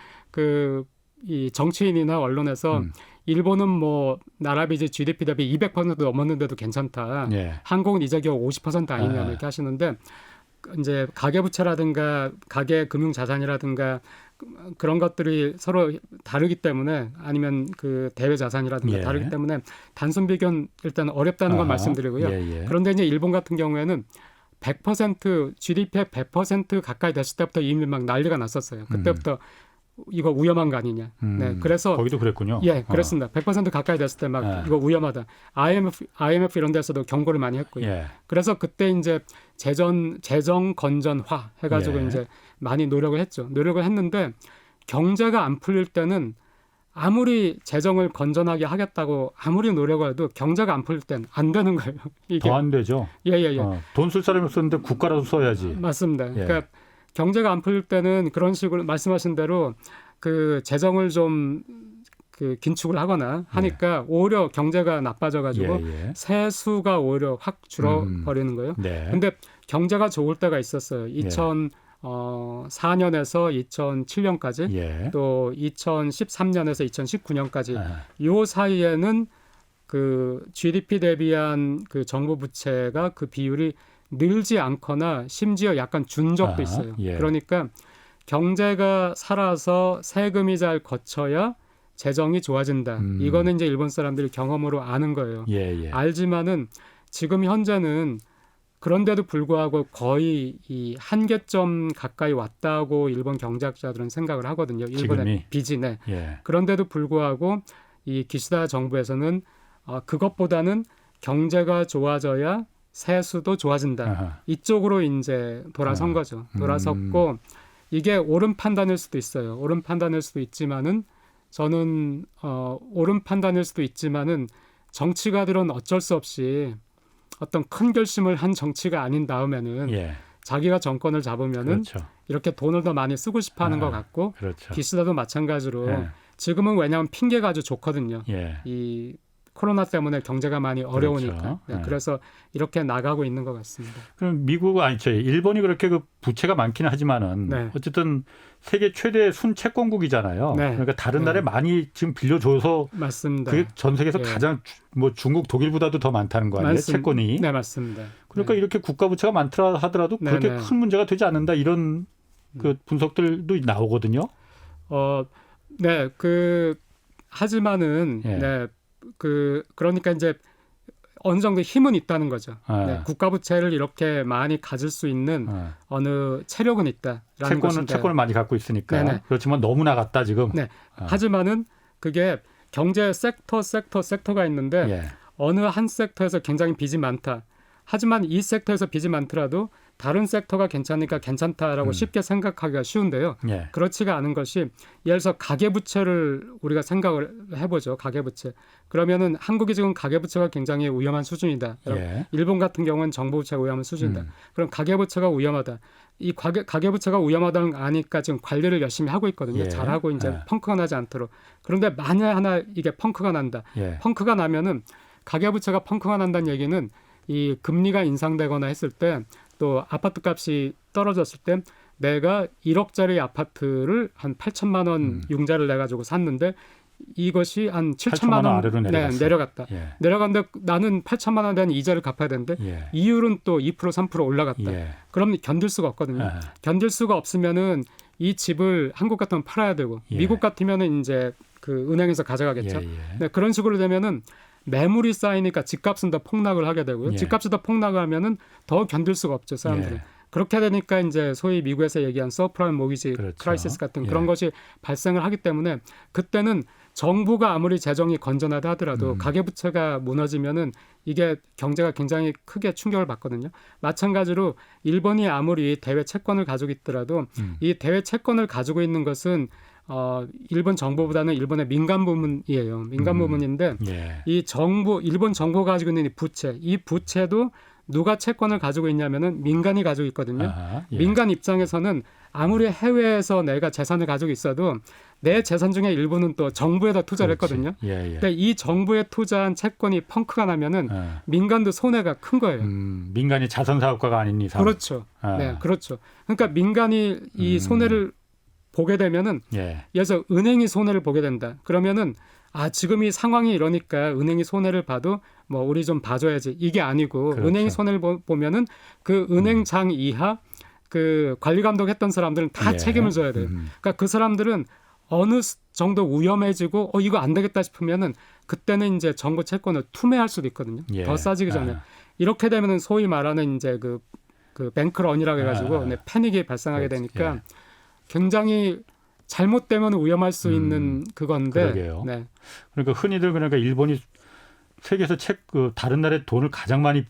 이 정치인이나 언론에서 일본은 뭐 나라비지 GDP 대비 200% 넘었는데도 괜찮다. 예. 한국은 이제 겨우 50% 아니냐 이렇게 하시는데 이제 가계부채라든가 가계 금융자산이라든가 그런 것들이 서로 다르기 때문에 아니면 그 대외 자산이라든가 다르기 때문에 단순 비교는 일단 어렵다는 걸 말씀드리고요. 그런데 이제 일본 같은 경우에는 100% GDP의 100% 가까이 됐을 때부터 이미 막 난리가 났었어요. 그때부터 이거 위험한 거 아니냐. 네, 그래서 거기도 그랬군요. 예, 그렇습니다. 100% 가까이 됐을 때 막 이거 위험하다. IMF 이런 데서도 경고를 많이 했고요. 그래서 그때 이제 재정 건전화 해가지고 이제 많이 노력을 했죠. 노력을 했는데 경제가 안 풀릴 때는 아무리 재정을 건전하게 하겠다고 아무리 노력을 해도 경제가 안 풀릴 때는 안 되는 거예요. 이게 더 안 되죠. 예. 돈 쓸 사람이 없었는데 국가라도 써야지. 맞습니다. 그러니까 경제가 안 풀릴 때는 그런 식으로 말씀하신 대로 그 재정을 좀 그 긴축을 하거나 하니까 오히려 경제가 나빠져가지고 세수가 오히려 확 줄어버리는 거예요. 근데 경제가 좋을 때가 있었어요. 2004년에서 2007년까지 또 2013년에서 2019년까지 이 사이에는 그 GDP 대비한 그 정부 부채가 그 비율이 늘지 않거나 심지어 약간 준 적도 있어요. 그러니까 경제가 살아서 세금이 잘 거쳐야 재정이 좋아진다. 이거는 이제 일본 사람들이 경험으로 아는 거예요. 알지만은 지금 현재는 그런데도 불구하고 거의 이 한계점 가까이 왔다고 일본 경제학자들은 생각을 하거든요. 일본의 빚이. 그런데도 불구하고 이 기시다 정부에서는 그것보다는 경제가 좋아져야 세수도 좋아진다. 이쪽으로 이제 돌아선 거죠. 돌아섰고 이게 옳은 판단일 수도 있어요. 옳은 판단일 수도 있지만은 저는 옳은 판단일 수도 있지만은 정치가들은 어쩔 수 없이 어떤 큰 결심을 한 정치가 아닌 다음에는 자기가 정권을 잡으면은 이렇게 돈을 더 많이 쓰고 싶어하는 것 같고 기시다도 마찬가지로 지금은 왜냐하면 핑계가 아주 좋거든요. 이 코로나 때문에 경제가 많이 어려우니까. 그렇죠. 네, 그래서 이렇게 나가고 있는 것 같습니다. 그럼 일본이 그렇게 그 부채가 많기는 하지만은 네. 어쨌든 세계 최대 순채권국이잖아요. 네. 그러니까 다른 네. 나라에 많이 지금 빌려줘서 맞습니다. 그게 전 세계에서 예. 가장 뭐 중국, 독일보다도 더 많다는 거 아니에요? 채권이. 네, 맞습니다. 그러니까 네. 이렇게 국가 부채가 많더라 하더라도 그렇게 네, 네. 큰 문제가 되지 않는다 이런 그 분석들도 나오거든요. 네, 하지만은 예. 네, 그러니까 이제 어느 정도 힘은 있다는 거죠. 네, 국가 부채를 이렇게 많이 가질 수 있는 어느 체력은 있다라는 것인데. 채권을 많이 갖고 있으니까. 네네. 그렇지만 너무 나갔다 지금. 네. 하지만은 그게 경제 섹터가 있는데 예. 어느 한 섹터에서 굉장히 빚이 많다. 하지만 이 섹터에서 빚이 많더라도 다른 섹터가 괜찮으니까 괜찮다라고 쉽게 생각하기가 쉬운데요. 예. 그렇지가 않은 것이 예를 들어서 가계부채를 우리가 생각을 해보죠. 가계부채. 그러면은 한국이 지금 가계부채가 굉장히 위험한 수준이다. 예. 일본 같은 경우는 정부부채가 위험한 수준이다. 그럼 가계부채가 위험하다. 이 가계부채가 위험하다는 거 아니까 지금 관리를 열심히 하고 있거든요. 예. 잘하고 이제 펑크가 나지 않도록. 그런데 만약 하나 이게 펑크가 난다. 예. 펑크가 나면은 가계부채가 펑크가 난다는 얘기는 이 금리가 인상되거나 했을 때 또 아파트 값이 떨어졌을 때 내가 1억짜리 아파트를 한 8천만 원 융자를 내가지고 샀는데 이것이 한 7천만 원 아래로 내려갔다. 예. 내려갔는데 나는 8천만 원에 대한 이자를 갚아야 되는데 예. 이율은 또 2% 3% 올라갔다. 예. 그럼 견딜 수가 없거든요. 견딜 수가 없으면은 이 집을 한국 같으면 팔아야 되고 예. 미국 같으면은 이제 그 은행에서 가져가겠죠. 예. 네, 그런 식으로 되면은 매물이 쌓이니까 집값은 더 폭락을 하게 되고요. 예. 집값이 더 폭락을 하면은 더 견딜 수가 없죠, 사람들은. 예. 그렇게 되니까 이제 소위 미국에서 얘기한 서프라임 모기지 그렇죠. 크라이시스 같은 예. 그런 것이 발생을 하기 때문에 그때는 정부가 아무리 재정이 건전하다 하더라도 가계부채가 무너지면은 이게 경제가 굉장히 크게 충격을 받거든요. 마찬가지로 일본이 아무리 대외 채권을 가지고 있더라도 이 대외 채권을 가지고 있는 것은 일본 정부보다는 일본의 민간 부문이에요. 민간 부문인데 예. 일본 정부가 가지고 있는 이 부채도 누가 채권을 가지고 있냐면은 민간이 가지고 있거든요. 아하, 예. 민간 입장에서는 아무리 해외에서 내가 재산을 가지고 있어도 내 재산 중에 일부는 또 정부에다 투자를 그렇지. 했거든요. 예. 근데 이 정부에 투자한 채권이 펑크가 나면은 민간도 손해가 큰 거예요. 민간이 자선 사업가가 아닌 이상. 그렇죠. 네, 그렇죠. 그러니까 민간이 이 손해를 보게 되면은 예. 그래서 은행이 손해를 보게 된다. 그러면은 지금 이 상황이 이러니까 은행이 손해를 봐도 뭐 우리 좀 봐줘야지 이게 아니고 그렇죠. 은행이 손해를 보면은 그 은행장 이하 그 관리 감독했던 사람들은 다 예. 책임을 져야 돼요. 그러니까 그 사람들은 어느 정도 위험해지고 이거 안 되겠다 싶으면은 그때는 이제 정부 채권을 투매할 수도 있거든요. 예. 더 싸지기 전에 이렇게 되면은 소위 말하는 이제 그 뱅크런이라고 해가지고 패닉이 발생하게 되니까 예. 굉장히 잘못되면 위험할 수 있는 그건데. 그러게요. 네. 그러니까 흔히들 그러니까 일본이 세계에서 다른 나라에 돈을 가장 많이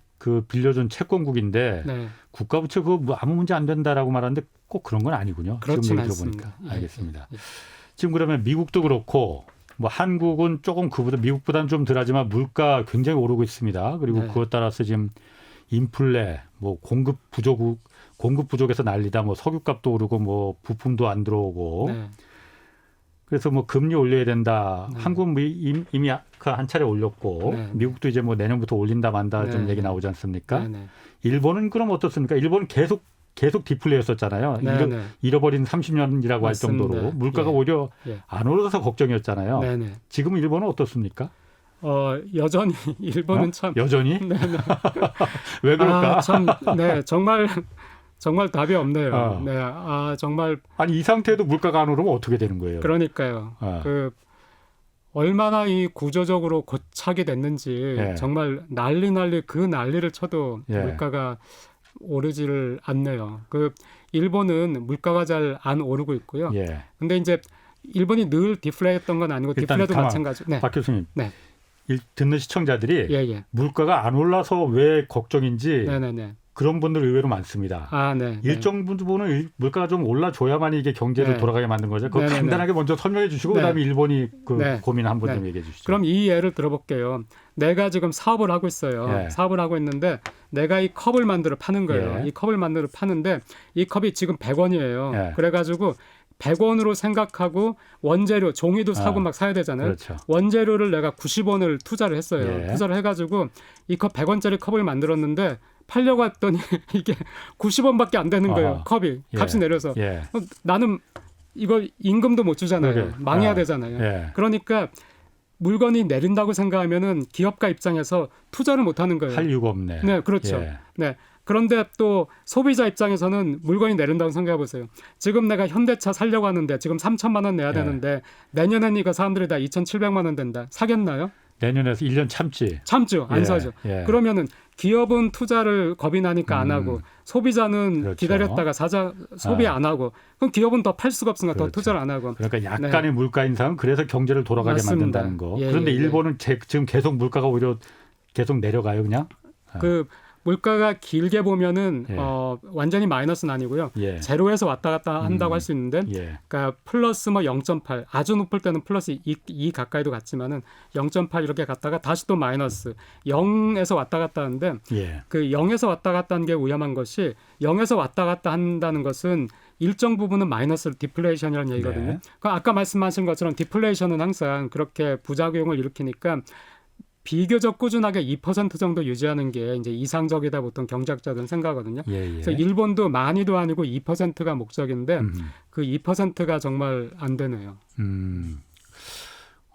빌려준 채권국인데 네. 국가 부채 그거 뭐 아무 문제 안 된다라고 말하는데 꼭 그런 건 아니군요. 그렇진 지금 얘기 않습니다. 들어보니까 알겠습니다. 예. 지금 그러면 미국도 그렇고 뭐 한국은 조금 미국보다는 좀 덜하지만 물가 굉장히 오르고 있습니다. 그리고 네. 그것 따라서 지금 인플레, 뭐 공급 부족에서 난리다. 뭐 석유값도 오르고 뭐 부품도 안 들어오고. 네. 그래서 뭐 금리 올려야 된다. 네. 한국은 이미 한 차례 올렸고 네. 미국도 이제 뭐 내년부터 올린다 만다 좀 네. 얘기 나오지 않습니까? 네. 네. 일본은 그럼 어떻습니까? 일본은 계속 디플레였었잖아요. 네. 네. 잃어버린 30년이라고 할 맞습니다. 정도로 물가가 예. 오히려 예. 안 오르서 걱정이었잖아요. 네. 네. 지금 일본은 어떻습니까? 여전히 일본은 참 여전히? 네, 네. 왜 그럴까? 네, 정말 답이 없네요. 네, 정말 아니 이 상태에도 물가가 안 오르면 어떻게 되는 거예요? 그러니까요. 얼마나 이 구조적으로 고착이 됐는지 예. 정말 난리를 쳐도 예. 물가가 오르지를 않네요. 일본은 물가가 잘 안 오르고 있고요. 예. 근데 이제 일본이 늘 디플레했던 건 아니고 디플레도 마찬가지. 네. 박 교수님. 네. 듣는 시청자들이 예. 물가가 안 올라서 왜 걱정인지 네네네. 그런 분들 의외로 많습니다. 네. 일정 부분은 물가가 좀 올라줘야만 이게 경제를 네. 돌아가게 만든 거죠. 그거 네네네. 간단하게 먼저 설명해 주시고 네. 그다음에 일본이 네. 고민 한번 네. 좀 얘기해 주시죠. 그럼 이 예를 들어볼게요. 내가 지금 사업을 하고 있어요. 예. 사업을 하고 있는데 내가 이 컵을 만들어 파는 거예요. 예. 이 컵을 만들어 파는데 이 컵이 지금 100원이에요. 예. 그래가지고 100원으로 생각하고 원재료 종이도 사고 막 사야 되잖아요. 그렇죠. 원재료를 내가 90원을 투자를 했어요. 예. 투자를 해가지고 이 컵 100원짜리 컵을 만들었는데 팔려고 했더니 이게 90원밖에 안 되는 거예요. 컵이 값이 내려서 나는 이거 임금도 못 주잖아요. 망해야 되잖아요. 그러니까 물건이 내린다고 생각하면은 기업가 입장에서 투자를 못 하는 거예요. 할 이유가 없네. 네, 그렇죠. 네. 그런데 또 소비자 입장에서는 물건이 내린다고 생각해 보세요. 지금 내가 현대차 사려고 하는데 지금 3천만 원 내야 되는데 내년엔 이거 사람들이 다 2,700만 원 된다. 사겠나요? 내년에서 1년 참죠. 안 사죠. 그러면은 기업은 투자를 겁이 나니까 안 하고 소비자는 그렇죠. 기다렸다가 소비 안 하고 그럼 기업은 더 팔 수가 없으니까 더 투자를 안 하고. 그러니까 약간의 물가 인상은 그래서 경제를 돌아가게 맞습니다. 만든다는 거. 그런데 일본은 지금 계속 물가가 오히려 계속 내려가요, 그냥? 그 물가가 길게 보면은 완전히 마이너스는 아니고요. 제로에서 왔다 갔다 한다고 할 수 있는데 그러니까 플러스 뭐 0.8 아주 높을 때는 플러스 2 가까이도 갔지만은 0.8 이렇게 갔다가 다시 또 마이너스 0에서 왔다 갔다 하는데 그 0에서 왔다 갔다 하는 게 위험한 것이 0에서 왔다 갔다 한다는 것은 일정 부분은 마이너스 디플레이션이라는 얘기거든요. 그러니까 아까 말씀하신 것처럼 디플레이션은 항상 그렇게 부작용을 일으키니까 비교적 꾸준하게 2% 정도 유지하는 게 이제 이상적이다 보통 경제학자들은 생각하거든요. 그래서 일본도 많이도 아니고 2%가 목적인데 그 2%가 정말 안 되네요.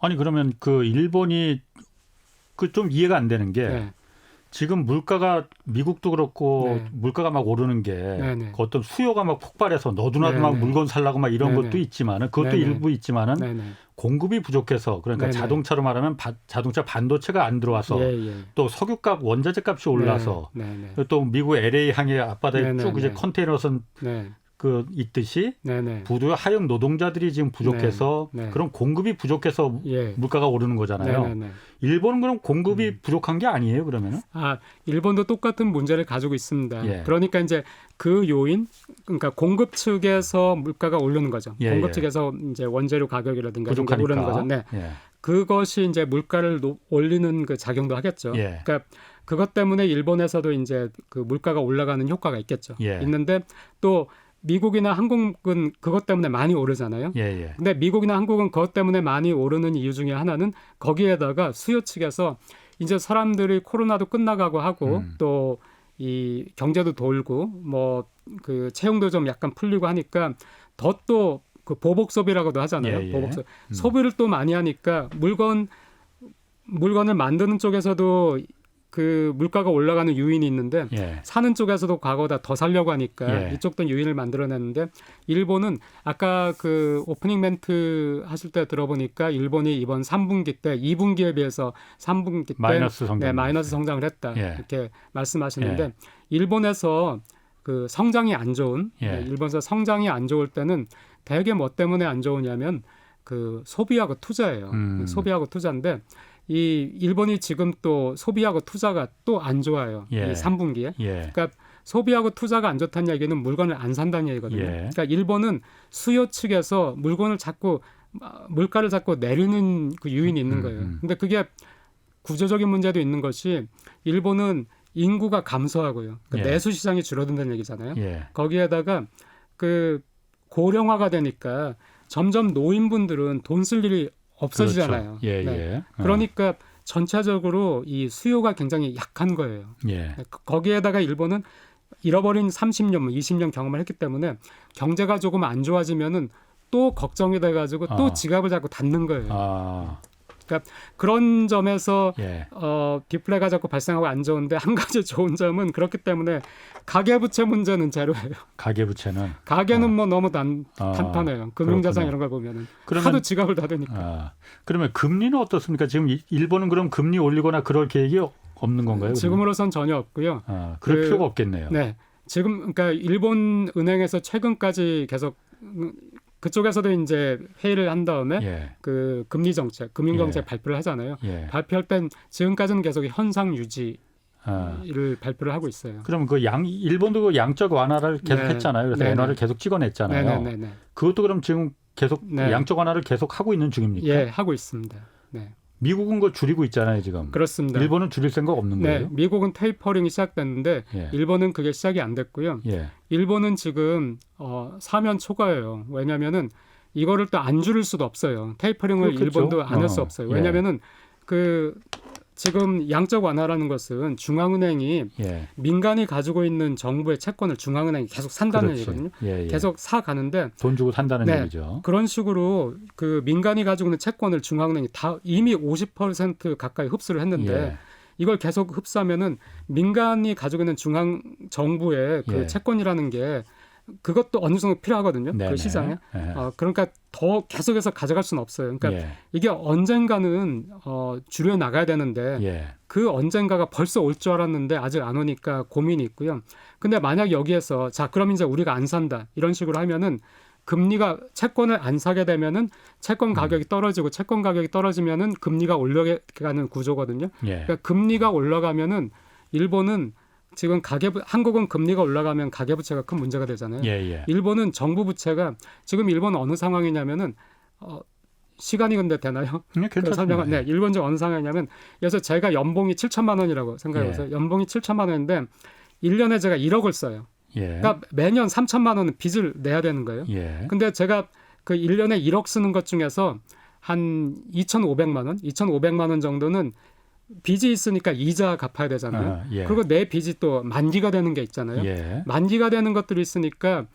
아니 그러면 그 일본이 그 좀 이해가 안 되는 게 지금 물가가 미국도 그렇고 물가가 막 오르는 게 그 어떤 수요가 막 폭발해서 너도나도 막 물건 살라고 막 이런 것도 있지만은 그것도 일부 있지만은 공급이 부족해서 그러니까 자동차로 말하면 자동차 반도체가 안 들어와서 또 석유값 원자재 값이 올라서 또 미국 LA 항해 앞바다에 쭉 이제 컨테이너선 그 있듯이 부두 하역 노동자들이 지금 부족해서 그런 공급이 부족해서 물가가 오르는 거잖아요. 일본은 그럼 공급이 부족한 게 아니에요, 그러면은? 일본도 똑같은 문제를 가지고 있습니다. 그러니까 이제 그 요인, 그러니까 공급 측에서 물가가 오르는 거죠. 공급 측에서 이제 원재료 가격이라든가 부족하니까. 오르는 거죠. 그것이 이제 물가를 올리는 그 작용도 하겠죠. 그러니까 그것 때문에 일본에서도 이제 그 물가가 올라가는 효과가 있겠죠. 있는데 또 미국이나 한국은 그것 때문에 많이 오르잖아요. 근데 미국이나 한국은 그것 때문에 많이 오르는 이유 중에 하나는 거기에다가 수요 측에서 이제 사람들이 코로나도 끝나가고 하고 또 이 경제도 돌고 뭐 그 채용도 좀 약간 풀리고 하니까 더 또 그 보복 소비라고도 하잖아요. 보복 소비. 소비를 또 많이 하니까 물건을 만드는 쪽에서도 그 물가가 올라가는 요인이 있는데 사는 쪽에서도 과거보다 더 살려고 하니까 이쪽도 요인을 만들어냈는데 일본은 아까 그 오프닝 멘트 하실 때 들어보니까 일본이 이번 3분기 때 2분기에 비해서 3분기 때 마이너스 성장을 했다 이렇게 말씀하시는데 일본에서 그 성장이 안 좋은 일본에서 성장이 안 좋을 때는 대개 뭐 때문에 안 좋으냐면 그 소비하고 투자예요. 소비하고 투자인데 이 일본이 지금 또 소비하고 투자가 또 안 좋아요. 이 3분기에. 그러니까 소비하고 투자가 안 좋다는 얘기는 물건을 안 산다는 얘기거든요. 그러니까 일본은 수요 측에서 물건을 물가를 자꾸 내리는 그 요인이 있는 거예요. 근데 그게 구조적인 문제도 있는 것이 일본은 인구가 감소하고요. 그러니까 내수 시장이 줄어든다는 얘기잖아요. 거기에다가 그 고령화가 되니까 점점 노인분들은 돈 쓸 일이 없어지잖아요. 그러니까 전체적으로 이 수요가 굉장히 약한 거예요. 거기에다가 일본은 잃어버린 30년, 20년 경험을 했기 때문에 경제가 조금 안 좋아지면은 또 걱정이 돼가지고 또 지갑을 자꾸 닫는 거예요. 그러니까 그런 점에서 디플레가 자꾸 발생하고 안 좋은데 한 가지 좋은 점은 그렇기 때문에 가계부채 문제는 제로예요. 가계는 뭐 너무 단단해요. 금융자산 이런 걸 보면은 하도 지갑을 닫으니까. 그러면 금리는 어떻습니까? 지금 일본은 그럼 금리 올리거나 그럴 계획이 없는 건가요? 지금으로선 전혀 없고요. 그럴 필요가 없겠네요. 지금 그러니까 일본 은행에서 최근까지 계속 그쪽에서도 이제 회의를 한 다음에 그 금리 정책, 금융 정책 발표를 하잖아요. 발표할 땐 지금까지는 계속 현상 유지를 발표를 하고 있어요. 그럼 그 일본도 그 양적 완화를 계속 했잖아요. 그래서 엔화를 계속 찍어냈잖아요. 그것도 그럼 지금 계속 양적 완화를 계속 하고 있는 중입니까? 하고 있습니다. 미국은 거 줄이고 있잖아요, 지금. 그렇습니다. 일본은 줄일 생각 없는 거예요? 네, 미국은 테이퍼링이 시작됐는데 예. 일본은 그게 시작이 안 됐고요. 예. 일본은 지금 사면 초과예요. 왜냐하면은 이거를 또 안 줄일 수도 없어요. 테이퍼링을 그렇겠죠. 일본도 안 할 수 없어요. 왜냐하면은 지금 양적 완화라는 것은 중앙은행이 예. 민간이 가지고 있는 정부의 채권을 중앙은행이 계속 산다는 그렇지. 얘기거든요. 예. 계속 사 가는데 돈 주고 산다는 네, 얘기죠. 그런 식으로 그 민간이 가지고 있는 채권을 중앙은행이 다 이미 50% 가까이 흡수를 했는데 예. 이걸 계속 흡수하면은 민간이 가지고 있는 중앙 정부의 그 예. 채권이라는 게 그것도 어느 정도 필요하거든요. 네네. 그 시장에. 예. 그러니까 더 계속해서 가져갈 수는 없어요. 그러니까 예. 이게 언젠가는 줄여 나가야 되는데 예. 그 언젠가가 벌써 올 줄 알았는데 아직 안 오니까 고민이 있고요. 근데 만약 여기에서 자 그럼 이제 우리가 안 산다 이런 식으로 하면은 금리가 채권을 안 사게 되면은 채권 가격이 떨어지고 채권 가격이 떨어지면은 금리가 올라가는 구조거든요. 예. 그러니까 금리가 올라가면은 일본은 지금 한국은 금리가 올라가면 가계부채가 큰 문제가 되잖아요. 예. 일본은 정부 부채가 지금 일본 어느 상황이냐면은 시간이 근데 되나요? 괜찮습니다. 네, 일본 지금 어느 상황이냐면 그래서 제가 연봉이 7천만 원이라고 생각해보세요. 연봉이 7천만 원인데 1년에 제가 1억을 써요. 예. 그러니까 매년 3천만 원은 빚을 내야 되는 거예요. 예. 근데 제가 그 1년에 1억 쓰는 것 중에서 한 2,500만 원 정도는 빚이 있으니까 이자 갚아야 되잖아요. 예. 그리고 내 빚이 또 만기가 되는 게 있잖아요. 예. 만기가 되는 것들이 있으니까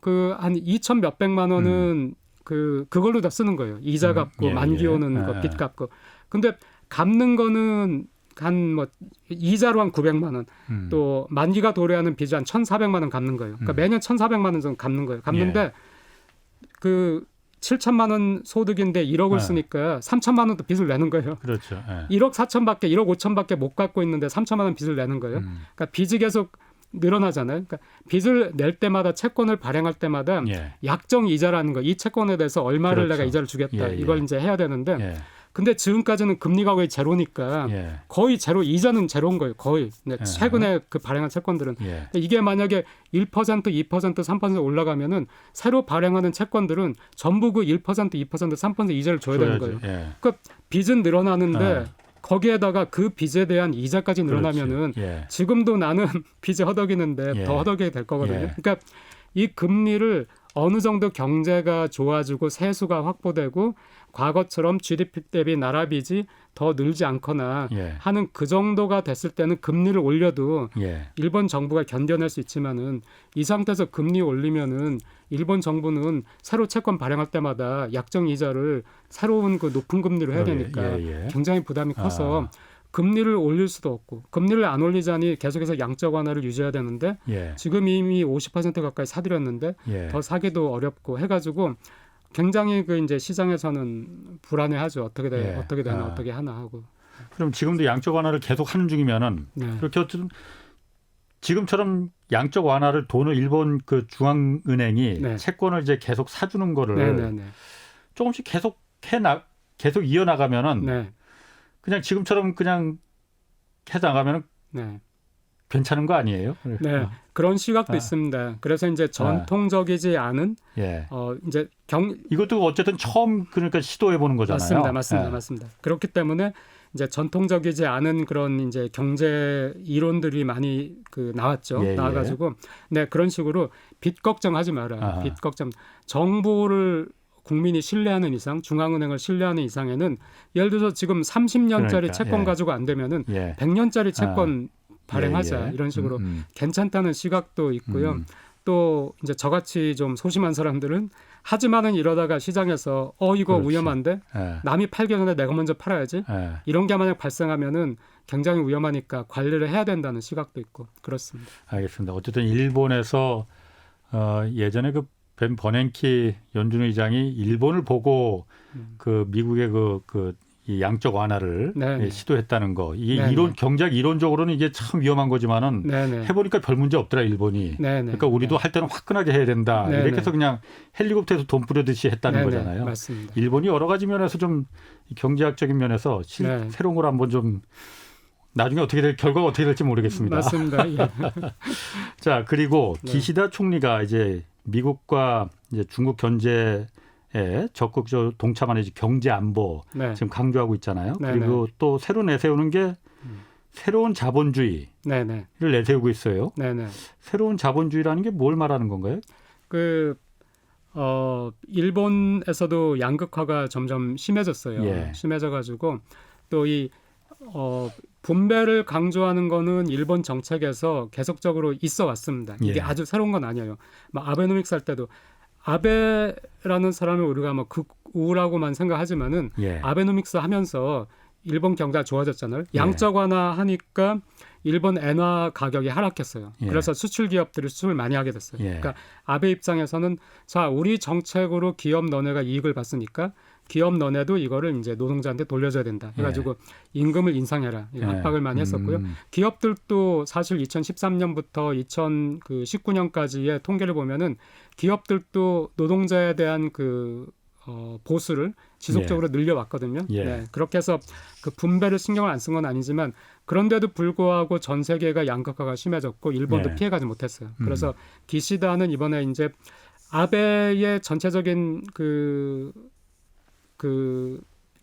그 한 2천 몇백만 원은 그걸로 다 쓰는 거예요. 이자 갚고 만기 오는 거 빚 갚고. 근데 갚는 거는 한 뭐 이자로 한 900만 원, 또 만기가 도래하는 빚이 한 1,400만 원 갚는 거예요. 그러니까 매년 1,400만 원 정도 갚는 거예요. 갚는데 그 7천만 원 소득인데 1억을 쓰니까 3천만 원도 빚을 내는 거예요. 그렇죠. 1억 4천밖에 1억 5천밖에 못 갖고 있는데 3천만 원 빚을 내는 거예요. 그러니까 빚이 계속 늘어나잖아요. 그러니까 빚을 낼 때마다 채권을 발행할 때마다 약정 이자라는 거, 이 채권에 대해서 얼마를 그렇죠. 내가 이자를 주겠다. 이걸 이제 해야 되는데 근데 지금까지는 금리가 거의 제로니까 거의 제로, 이자는 제로인 거예요. 거의. 네, 최근에 그 발행한 채권들은. 이게 만약에 1%, 2%, 3% 올라가면은 새로 발행하는 채권들은 전부 그 1%, 2%, 3% 이자를 줘야 되는 거예요. 그러니까 빚은 늘어나는데 거기에다가 그 빚에 대한 이자까지 늘어나면은 지금도 나는 빚이 허덕이는데 더 허덕이게 될 거거든요. 그러니까 이 금리를 어느 정도 경제가 좋아지고 세수가 확보되고 과거처럼 GDP 대비 나라 빚이 더 늘지 않거나 하는 그 정도가 됐을 때는 금리를 올려도 일본 정부가 견뎌낼 수 있지만은 이 상태에서 금리 올리면은 일본 정부는 새로 채권 발행할 때마다 약정 이자를 새로운 그 높은 금리로 해야 되니까 굉장히 부담이 커서 금리를 올릴 수도 없고 금리를 안 올리자니 계속해서 양적 완화를 유지해야 되는데 지금 이미 50% 가까이 사들였는데 더 사기도 어렵고 해가지고 굉장히 그 이제 시장에서는 불안해하죠. 어떻게 되나 어떻게 하나 하고. 그럼 지금도 양적 완화를 계속 하는 중이면은 그렇게 어쨌든 지금처럼 양적 완화를 돈을 일본 그 중앙은행이 채권을 이제 계속 사주는 거를 조금씩 계속 이어나가면은 그냥 지금처럼 그냥 해서 나가면은 괜찮은 거 아니에요? 네, 그런 시각도 있습니다. 그래서 이제 전통적이지 않은 이제 이것도 어쨌든 처음 그러니까 시도해 보는 거잖아요. 맞습니다. 그렇기 때문에 이제 전통적이지 않은 그런 이제 경제 이론들이 많이 그 나왔죠. 나와가지고 그런 식으로 빚 걱정하지 마라. 빚 걱정. 정부를 국민이 신뢰하는 이상, 중앙은행을 신뢰하는 이상에는 예를 들어서 지금 30년짜리 채권 가지고 안 되면은 100년짜리 채권 발행하자 이런 식으로 괜찮다는 시각도 있고요. 또 이제 저같이 좀 소심한 사람들은 하지만은 이러다가 시장에서 이거 위험한데 남이 팔기 전에 내가 먼저 팔아야지 이런 게 만약 발생하면은 굉장히 위험하니까 관리를 해야 된다는 시각도 있고 그렇습니다. 알겠습니다. 어쨌든 일본에서 예전에 그 벤 버냉키 연준 의장이 일본을 보고 그 미국의 이 양적 완화를 시도했다는 거. 이게 경제학 이론적으로는 이게 참 위험한 거지만은 해보니까 별 문제 없더라 일본이. 그러니까 우리도 할 때는 화끈하게 해야 된다. 이렇게 해서 그냥 헬리콥터에서 돈 뿌려듯이 했다는 거잖아요. 맞습니다. 일본이 여러 가지 면에서 좀 경제학적인 면에서 새로운 걸 한번 좀 나중에 결과가 어떻게 될지 모르겠습니다. 맞습니다. 자, 그리고 기시다 총리가 이제 미국과 이제 중국 견제에 적극적으로 동참하는 경제 안보 네. 지금 강조하고 있잖아요. 네, 그리고 네. 또 새로 내세우는 게 새로운 자본주의를 네, 네. 내세우고 있어요. 네, 네. 새로운 자본주의라는 게 뭘 말하는 건가요? 일본에서도 양극화가 점점 심해졌어요. 예. 심해져가지고 또 이 분배를 강조하는 거는 일본 정책에서 계속적으로 있어 왔습니다. 이게 예. 아주 새로운 건 아니에요. 아베노믹스 할 때도 아베라는 사람을 우리가 극우라고만 생각하지만은 예. 아베노믹스 하면서 일본 경제가 좋아졌잖아요. 예. 양적 완화하니까 일본 엔화 가격이 하락했어요. 예. 그래서 수출 기업들이 수출을 많이 하게 됐어요. 예. 그러니까 아베 입장에서는 자, 우리 정책으로 기업 너네가 이익을 봤으니까 기업 너네도 이거를 이제 노동자한테 돌려줘야 된다. 해가지고 임금을 인상해라. 압박을 많이 했었고요. 기업들도 사실 2013년부터 2019년까지의 통계를 보면은 기업들도 노동자에 대한 보수를 지속적으로 늘려왔거든요. 예. 네, 그렇게 해서 그 분배를 신경을 안 쓴 건 아니지만 그런데도 불구하고 전 세계가 양극화가 심해졌고 일본도 예. 피해가지 못했어요. 그래서 기시다는 이번에 이제 아베의 전체적인 그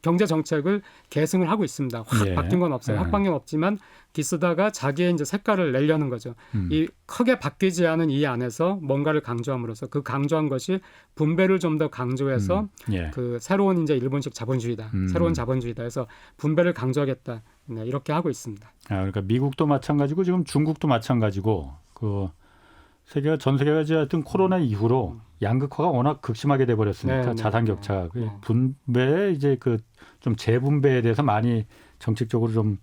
경제 정책을 계승을 하고 있습니다. 확 예. 바뀐 건 없어요. 확 바뀐 건 없지만 기시다가 자기의 이제 색깔을 내려는 거죠. 이 크게 바뀌지 않은 이 안에서 뭔가를 강조함으로써 그 강조한 것이 분배를 좀 더 강조해서 예. 그 새로운 이제 일본식 자본주의다. 새로운 자본주의다. 해서 분배를 강조하겠다. 네, 이렇게 하고 있습니다. 그러니까 미국도 마찬가지고 지금 중국도 마찬가지고 전 세계가 하여튼 코로나 이후로 양극화가 워낙 극심하게 돼 버렸으니까 자산 격차 분배에 이제 좀 재분배에 대해서 많이 정책적으로 좀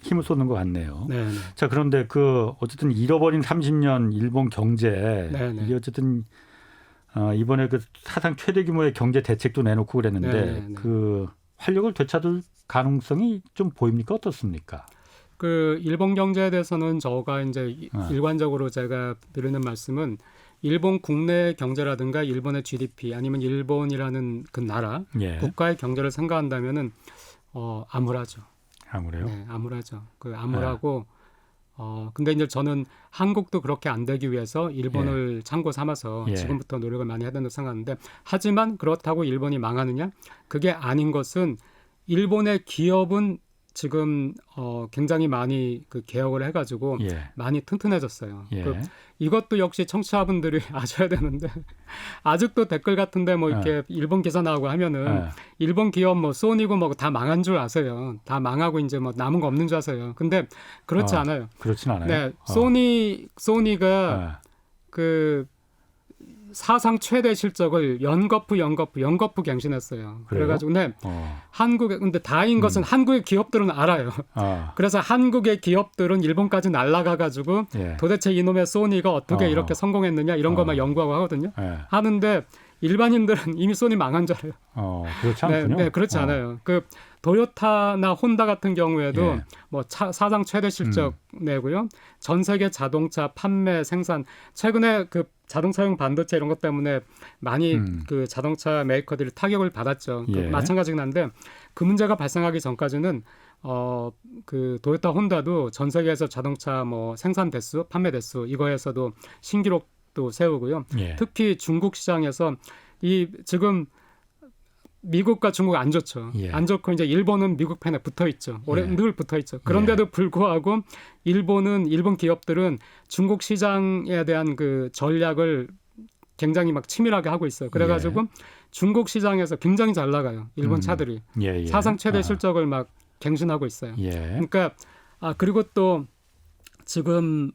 힘을 쏟는 것 같네요. 네, 네. 자, 그런데 어쨌든 잃어버린 30년 일본 경제 이게 어쨌든 이번에 사상 최대 규모의 경제 대책도 내놓고 그랬는데 활력을 되찾을 가능성이 좀 보입니까? 어떻습니까? 일본 경제에 대해서는 저가 이제 일관적으로 제가 드리는 말씀은 일본 국내 경제라든가 일본의 GDP 아니면 일본이라는 그 나라 국가의 경제를 생각한다면은 암울하죠. 암울해요? 네, 암울하죠. 암울하고 근데 이제 저는 한국도 그렇게 안 되기 위해서 일본을 참고 삼아서 지금부터 노력을 많이 해야 된다고 생각하는데 하지만 그렇다고 일본이 망하느냐? 그게 아닌 것은 일본의 기업은 지금 굉장히 많이 개혁을 해가지고 많이 튼튼해졌어요. 이것도 역시 청취자분들이 아셔야 되는데 아직도 댓글 같은데 이렇게 일본 기사 나오고 하면은 일본 기업 소니고 다 망한 줄 아세요. 다 망하고 이제 남은 거 없는 줄 아세요. 근데 그렇지 않아요. 그렇진 않아요. 네, 소니가 사상 최대 실적을 연거푸 갱신했어요. 그래가지고 근데 다행인 것은 한국의 기업들은 알아요. 그래서 한국의 기업들은 일본까지 날아가가지고 도대체 이놈의 소니가 어떻게 이렇게 성공했느냐 이런 것만 연구하고 하거든요. 하는데 일반인들은 이미 소니 망한 줄 알아요. 그렇지 않군요. 네, 그렇지 않아요. 도요타나 혼다 같은 경우에도 사상 최대 실적 내고요. 전 세계 자동차 판매 생산 최근에 자동차용 반도체 이런 것 때문에 많이 자동차 메이커들이 타격을 받았죠. 마찬가지긴 한데 그 문제가 발생하기 전까지는 도요타 혼다도 전 세계에서 자동차 생산 대수, 판매 대수 이거에서도 신기록도 세우고요. 특히 중국 시장에서 지금 미국과 중국 안 좋죠. 안 좋고 이제 일본은 미국 편에 붙어 있죠. 늘 붙어 있죠. 그런데도 불구하고 일본 기업들은 중국 시장에 대한 전략을 굉장히 치밀하게 하고 있어요. 그래가지고 중국 시장에서 굉장히 잘 나가요. 일본 차들이 사상 최대 실적을 갱신하고 있어요. 그러니까 그리고 또 지금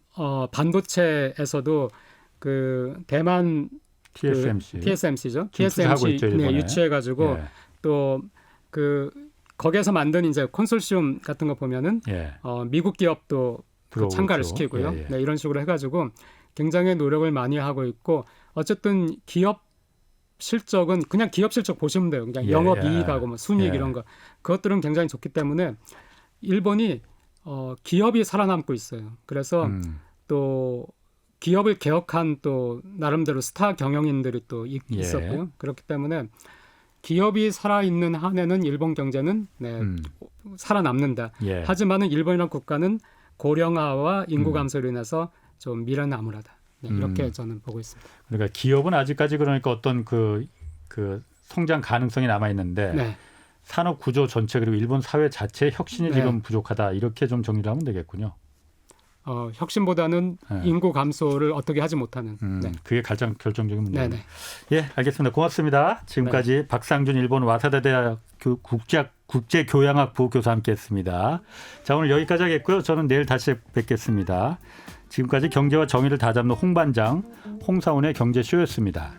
반도체에서도 대만 TSMC죠. TSMC 유치해가지고 또 거기에서 만든 이제 컨소시엄 같은 거 보면은 미국 기업도 참가를 시키고요. 이런 식으로 해가지고 굉장히 노력을 많이 하고 있고 어쨌든 기업 실적은 그냥 기업 실적 보시면 돼요. 그냥 영업이익하고 순이익 이런 거 그것들은 굉장히 좋기 때문에 일본이 기업이 살아남고 있어요. 그래서 또 기업을 개혁한 또 나름대로 스타 경영인들이 또 있었고요. 그렇기 때문에 기업이 살아있는 한에는 일본 경제는 살아남는다. 하지만은 일본이라는 국가는 고령화와 인구 감소로 인해서 좀 미래는 암울하다. 이렇게 저는 보고 있습니다. 그러니까 기업은 아직까지 그러니까 어떤 그 성장 가능성이 남아 있는데 네. 산업 구조 전체 그리고 일본 사회 자체의 혁신이 네. 지금 부족하다 이렇게 좀 정리를 하면 되겠군요. 혁신보다는 네. 인구 감소를 어떻게 하지 못하는. 네. 그게 가장 결정적인 문제입니다. 네네. 예, 알겠습니다. 고맙습니다. 지금까지 박상준 일본 와사다 대학 국제교양학부 교수와 함께했습니다. 자, 오늘 여기까지 하겠고요. 저는 내일 다시 뵙겠습니다. 지금까지 경제와 정의를 다잡는 홍반장 홍사원의 경제쇼였습니다.